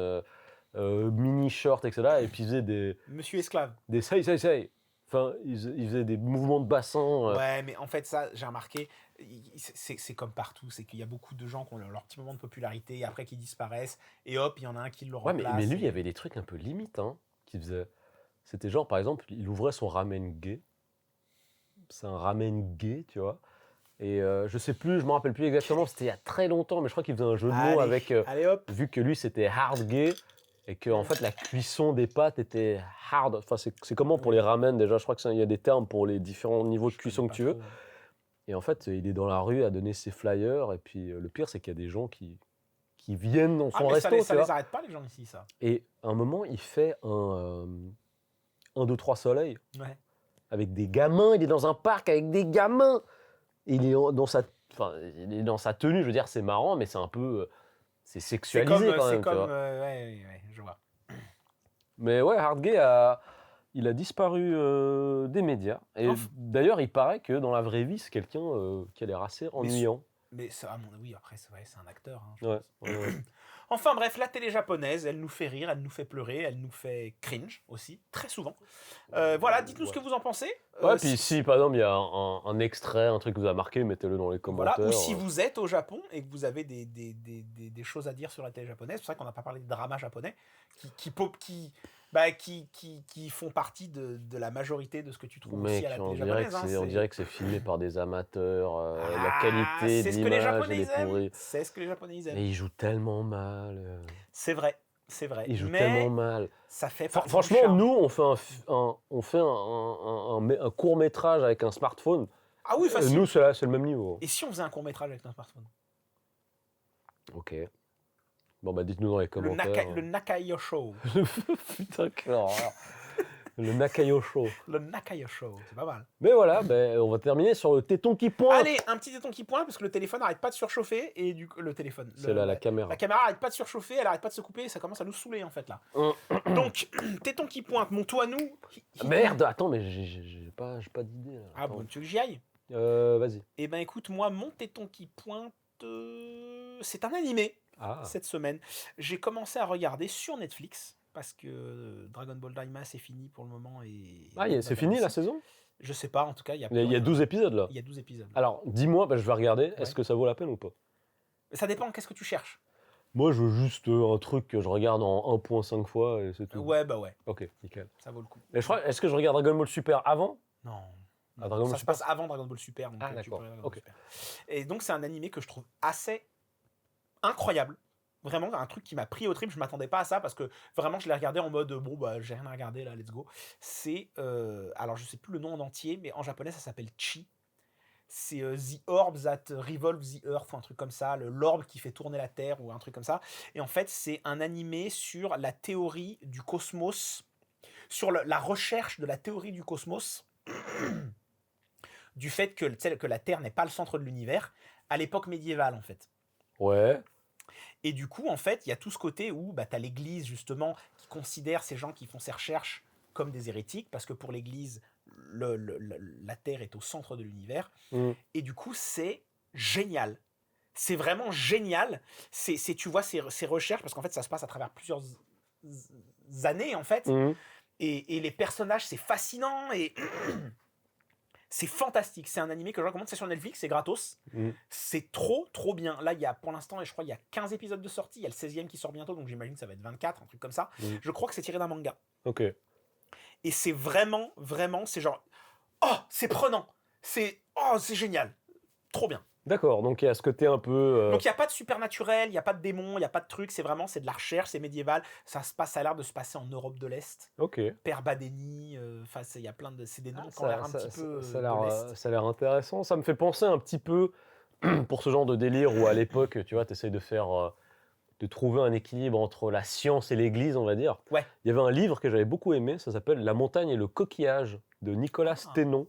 mini short, etc. Et puis il faisait des... Monsieur Esclave. Des say. Enfin, il faisait des mouvements de bassin. Ouais, mais en fait, ça, j'ai remarqué, c'est comme partout, c'est qu'il y a beaucoup de gens qui ont leur petit moment de popularité, et après qui disparaissent, et hop, il y en a un qui le remplace. Mais lui, il y avait des trucs un peu limites, hein, qu'il faisait. C'était genre, par exemple, il ouvrait son ramen gay. C'est un ramen gay, tu vois. Et je sais plus, je me rappelle plus exactement, c'était il y a très longtemps, mais je crois qu'il faisait un jeu de mots avec... allez hop. Vu que lui, c'était hard gay, et que en fait, la cuisson des pâtes était hard. Enfin, c'est comment pour les ramen, déjà? Je crois qu'il y a des termes pour les différents niveaux de cuisson que tu veux. Et en fait, il est dans la rue à donner ses flyers, et puis le pire, c'est qu'il y a des gens qui viennent dans son resto, ça les arrête pas, les gens ici, ça. Et à un moment, il fait un 2, 3 soleils. Ouais. Avec des gamins, il est dans un parc avec des gamins. Il est dans sa tenue, je veux dire, c'est marrant, mais c'est un peu... c'est sexualisé quand même. C'est comme... ouais, je vois. Mais ouais, Hard Gay, il a disparu des médias. Et d'ailleurs, il paraît que dans la vraie vie, c'est quelqu'un qui a l'air assez ennuyant. Mais ça, oui, après, c'est un acteur. Hein, ouais. Enfin bref, la télé japonaise, elle nous fait rire, elle nous fait pleurer, elle nous fait cringe aussi, très souvent. Voilà, dites-nous ce que vous en pensez. Ouais, puis si par exemple il y a un extrait, un truc qui vous a marqué, mettez-le dans les Voilà, commentaires. ou si vous êtes au Japon et que vous avez des choses à dire sur la télé japonaise, c'est pour ça qu'on n'a pas parlé de drama japonais, qui font partie de la majorité de ce que tu trouves aussi à la télé japonaise. On dirait que c'est filmé par des amateurs, la Ah, qualité c'est ce que les d'image, Japonais elle est aiment. pourrie. C'est ce que les Japonais aiment. Mais ils jouent tellement mal. C'est vrai, c'est vrai. Ils jouent Mais tellement mal. ça fait partie du Franchement, charme. nous, on fait un court-métrage avec un smartphone. Ah oui, facile. Nous, c'est le même niveau. Et si on faisait un court-métrage avec un smartphone? Ok. Bon, bah dites-nous dans les commentaires. Le Nakayo Show. Putain, quelle horreur. Le Nakayo Show. Le Nakayo Show, c'est pas mal. Mais voilà, on va terminer sur le téton qui pointe. Allez, un petit téton qui pointe, parce que le téléphone n'arrête pas de surchauffer, et du coup, le téléphone. C'est là la caméra. La caméra n'arrête pas de surchauffer, elle n'arrête pas de se couper, et ça commence à nous saouler en fait là. Donc, téton qui pointe, mon toi nous. Merde, attends, mais j'ai pas d'idée là. Ah bon, tu veux que j'y aille? Vas-y. Eh ben écoute, moi, mon téton qui pointe, c'est un animé. Cette semaine. J'ai commencé à regarder sur Netflix parce que Dragon Ball Daima c'est fini pour le moment. C'est fini la saison? Je sais pas, en tout cas. Il y a 12 épisodes là. Il y a 12 épisodes. Alors, dis-moi, je vais regarder, est-ce que ça vaut la peine ou pas? Ça dépend, qu'est-ce que tu cherches? Moi, je veux juste un truc que je regarde en 1.5 fois et c'est tout. Ouais, bah ouais. Ok, nickel. Ça vaut le coup. Mais est-ce que je regarde Dragon Ball Super avant? Non. Ça se passe avant Dragon Ball Super. Donc d'accord. Ok. Super. Et donc, c'est un animé que je trouve assez incroyable. Vraiment un truc qui m'a pris au trip, je m'attendais pas à ça parce que vraiment je l'ai regardé en mode bon bah j'ai rien à regarder là, let's go. C'est alors je sais plus le nom en entier, mais en japonais ça s'appelle Chi. C'est The Orb That Revolve the Earth ou un truc comme ça, l'orbe qui fait tourner la Terre ou un truc comme ça. Et en fait c'est un animé sur la théorie du cosmos, sur la recherche de la théorie du cosmos, du fait que la Terre n'est pas le centre de l'univers à l'époque médiévale en fait. Ouais. Et du coup, en fait, il y a tout ce côté où tu as l'Église, justement, qui considère ces gens qui font ces recherches comme des hérétiques, parce que pour l'Église, la Terre est au centre de l'univers. Et du coup, c'est génial. C'est vraiment génial. Tu vois ces recherches, parce qu'en fait, ça se passe à travers plusieurs années, en fait. Et les personnages, c'est fascinant, et... C'est fantastique, c'est un animé que je recommande, c'est sur Netflix, c'est gratos. C'est trop bien. Là, il y a pour l'instant, je crois, il y a 15 épisodes de sortie, il y a le 16e qui sort bientôt, donc j'imagine que ça va être 24, un truc comme ça. Je crois que c'est tiré d'un manga. Ok. Et c'est vraiment, c'est genre, oh, c'est prenant, c'est génial, trop bien. D'accord, donc il y a ce côté un peu... Donc il n'y a pas de supernaturel, il n'y a pas de démons, il n'y a pas de trucs, c'est de la recherche, c'est médiéval, ça a l'air de se passer en Europe de l'Est. Ok. Père Badeni, il y a plein de... C'est des noms qui ont l'air un petit peu ça a l'air intéressant, ça me fait penser un petit peu, pour ce genre de délire où à l'époque, tu vois, tu essayes de trouver un équilibre entre la science et l'église, on va dire. Ouais. Il y avait un livre que j'avais beaucoup aimé, ça s'appelle La montagne et le coquillage, de Nicolas Sténon.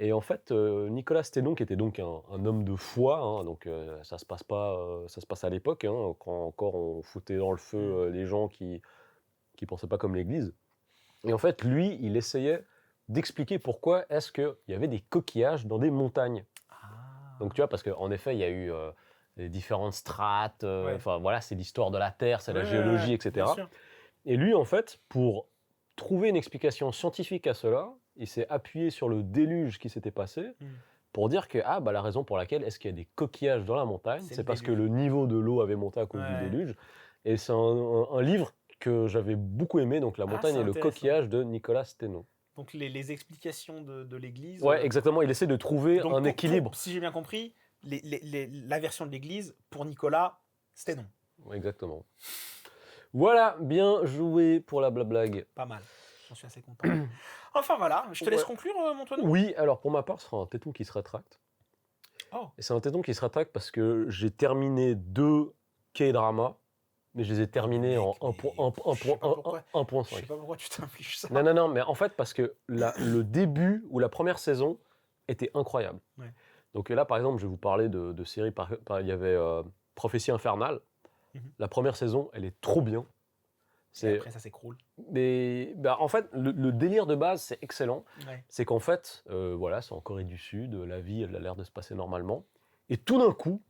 Et en fait, Nicolas Sténon, qui était donc un homme de foi, hein, donc ça se passe à l'époque, hein, quand encore on foutait dans le feu les gens qui pensaient pas comme l'Église. Et en fait, lui, il essayait d'expliquer pourquoi est-ce qu'il y avait des coquillages dans des montagnes. Donc tu vois, parce qu'en effet, il y a eu les différentes strates, voilà, c'est l'histoire de la Terre, c'est la géologie, etc. Et lui, en fait, pour trouver une explication scientifique à cela, il s'est appuyé sur le déluge qui s'était passé pour dire que la raison pour laquelle est-ce qu'il y a des coquillages dans la montagne, c'est parce que le niveau de l'eau avait monté à cause du déluge. Et c'est un livre que j'avais beaucoup aimé, donc La montagne et le coquillage de Nicolas Sténon. Donc les explications de l'Église... Ouais, exactement, il essaie de trouver un équilibre. Si j'ai bien compris, la version de l'Église, pour Nicolas, Sténon. Ouais, exactement. Voilà, bien joué pour la blablague. Pas mal. J'en suis assez content. Enfin voilà, je te laisse conclure, mon Antoine. Oui, alors pour ma part, ce sera un téton qui se rétracte. Et c'est un téton qui se rétracte parce que j'ai terminé 2 K-dramas, mais je les ai terminés en 1.5. Je sais pas pourquoi tu t'infliges ça. Non, mais en fait, parce que le début ou la première saison était incroyable. Ouais. Donc là, par exemple, je vais vous parler de séries. Il y avait Prophétie infernale. La première saison, elle est trop bien. Et après, ça s'écroule. Mais en fait, le délire de base, c'est excellent. Ouais. C'est qu'en fait, voilà, c'est en Corée du Sud, la vie, elle a l'air de se passer normalement. Et tout d'un coup,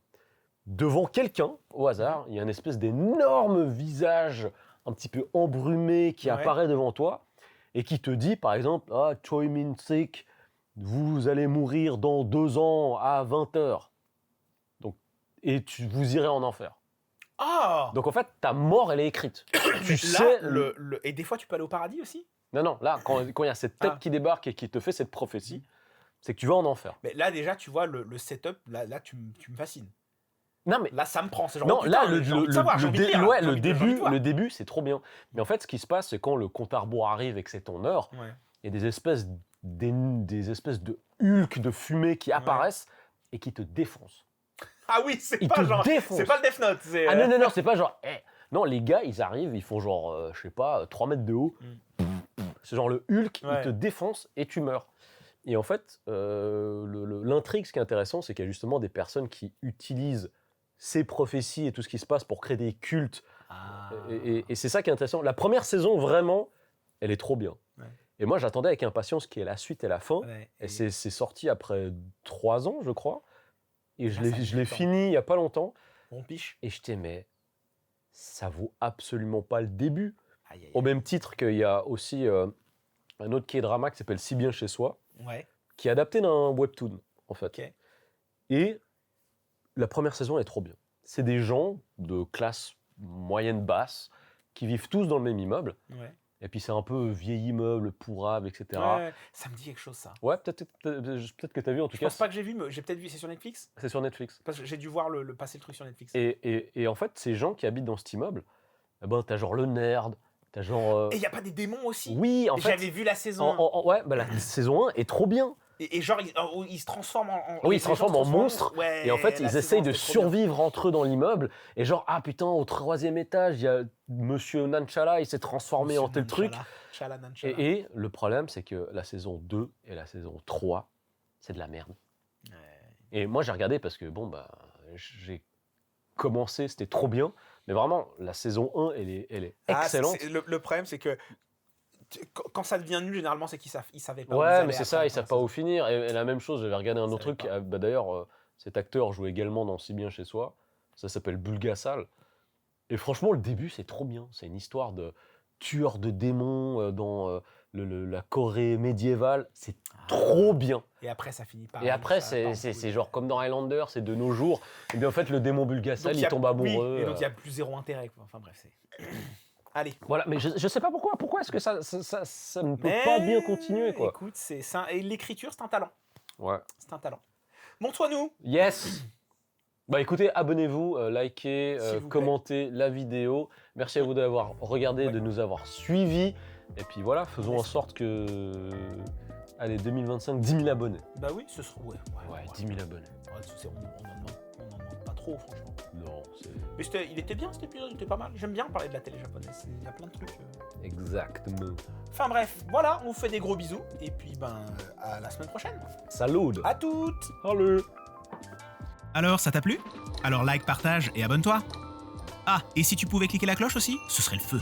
devant quelqu'un, au hasard, il y a une espèce d'énorme visage un petit peu embrumé qui Ouais. apparaît devant toi et qui te dit, par exemple, « Ah, Choi Min-sik, vous allez mourir dans 2 ans à 20h. Donc, et vous irez en enfer. » Ah. Donc en fait, ta mort, elle est écrite. Tu Là, sais... et des fois, tu peux aller au paradis aussi. Non, là, quand il y a cette tête Ah. qui débarque et qui te fait cette prophétie, c'est que tu vas en enfer. Mais là, déjà, tu vois, le setup, là tu me fascines. Non, mais... Là, ça me prend. C'est genre, Non, oh, putain, là, j'ai envie de savoir, j'ai envie de lire, là, j'ai envie de- j'ai envie de voir. le début, c'est trop bien. Mais en fait, ce qui se passe, c'est quand le compte à rebours arrive et que c'est ton heure, Ouais. il y a des espèces de Hulk de fumée qui apparaissent et qui te défoncent. Ah oui, c'est Ils pas te genre. défoncent. C'est pas le Death Note. C'est, Ah non, c'est pas genre... Non, les gars, ils arrivent, ils font genre, je sais pas, 3 mètres de haut. C'est genre le Hulk, Ouais. il te défonce et tu meurs. Et en fait, l'intrigue, ce qui est intéressant, c'est qu'il y a justement des personnes qui utilisent ces prophéties et tout ce qui se passe pour créer des cultes. Ah. Et c'est ça qui est intéressant. La première saison, vraiment, elle est trop bien. Ouais. Et moi, j'attendais avec impatience qu'il y ait la suite et la fin. Ouais, Et c'est sorti après 3 ans, je crois. Et Ah, ça je fait l'ai longtemps. fini il n'y a pas longtemps. Bon piche. Et j'étais, mais ça vaut absolument pas le début. Aïe, aïe, Au même titre qu'il y a aussi un autre K-drama qui s'appelle Si bien chez soi, aïe. Ouais. qui est adapté d'un webtoon, en fait. Ok. Et la première saison est trop bien. C'est des gens de classe moyenne-basse qui vivent tous dans le même immeuble. Ouais. Et puis c'est un peu vieil immeuble, pourrave, etc. Ouais, ça me dit quelque chose, ça. Ouais, peut-être que tu as vu, en tout Je cas. pense pas que j'ai vu, mais j'ai peut-être vu, c'est sur Netflix. C'est sur Netflix. Parce que j'ai dû voir passer le truc sur Netflix. Et en fait, ces gens qui habitent dans cet immeuble, eh ben, t'as genre le nerd, t'as genre... Et il y a pas des démons aussi. Oui, en fait... J'avais vu la saison 1. Ouais, bah, la saison 1 est trop bien. Et genre, ils se transforment en. Oui, ils les se transforment gens en monstres. Ouais, Et en fait, la ils saison essayent 1, de c'était trop bien. survivre entre eux dans l'immeuble. Et genre, ah putain, au 3e étage, il y a Monsieur Nanchala, il s'est transformé en tel truc. Chala, Nanchala. Et le problème, c'est que la saison 2 et la saison 3, c'est de la merde. Ouais. Et moi, j'ai regardé parce que, bon, bah, j'ai commencé, c'était trop bien. Mais vraiment, la saison 1, elle est Ah, excellente. le problème, c'est que quand ça devient nul, généralement, c'est qu'ils savaient pas. où ils Ouais, allaient mais c'est après ça, la ils savent fin pas de où finir. Et la même chose, j'avais regardé un Ils autre savaient truc. pas. Bah, d'ailleurs, cet acteur joue également dans Si bien chez soi. Ça s'appelle Bulgasal. Et franchement, le début, c'est trop bien. C'est une histoire de tueur de démons dans la Corée médiévale. C'est trop bien. Et après, ça finit par. Et après, c'est genre comme dans Highlander, c'est de nos jours. Et bien en fait, le démon Bulgasal, il tombe amoureux. Et donc, il y a plus zéro intérêt. Quoi. Enfin, bref, c'est. Allez. Voilà, mais je sais pas pourquoi. Pourquoi est-ce que ça ne peut pas bien continuer, quoi. Écoute, c'est ça. Et l'écriture, c'est un talent. Ouais. C'est un talent. Montre-nous. Yes. Bah écoutez, abonnez-vous, likez, S'il vous plaît. commentez la vidéo. Merci à vous d'avoir regardé, Ouais. de nous avoir suivis. Et puis voilà, faisons en sorte que... Allez, 2025, 10 000 abonnés. Bah oui, ce sera. Ouais, Ouais, 10 000 abonnés. Ouais, on en demande pas trop, franchement. Non, c'est... Mais il était bien cet épisode, il était pas mal. J'aime bien parler de la télé japonaise, il y a plein de trucs. Exactement. Enfin bref, voilà, on vous fait des gros bisous. Et puis à la semaine prochaine. Salut. À toutes. Salut. Alors, ça t'a plu? Alors like, partage et abonne-toi. Ah, et si tu pouvais cliquer la cloche aussi, ce serait le feu.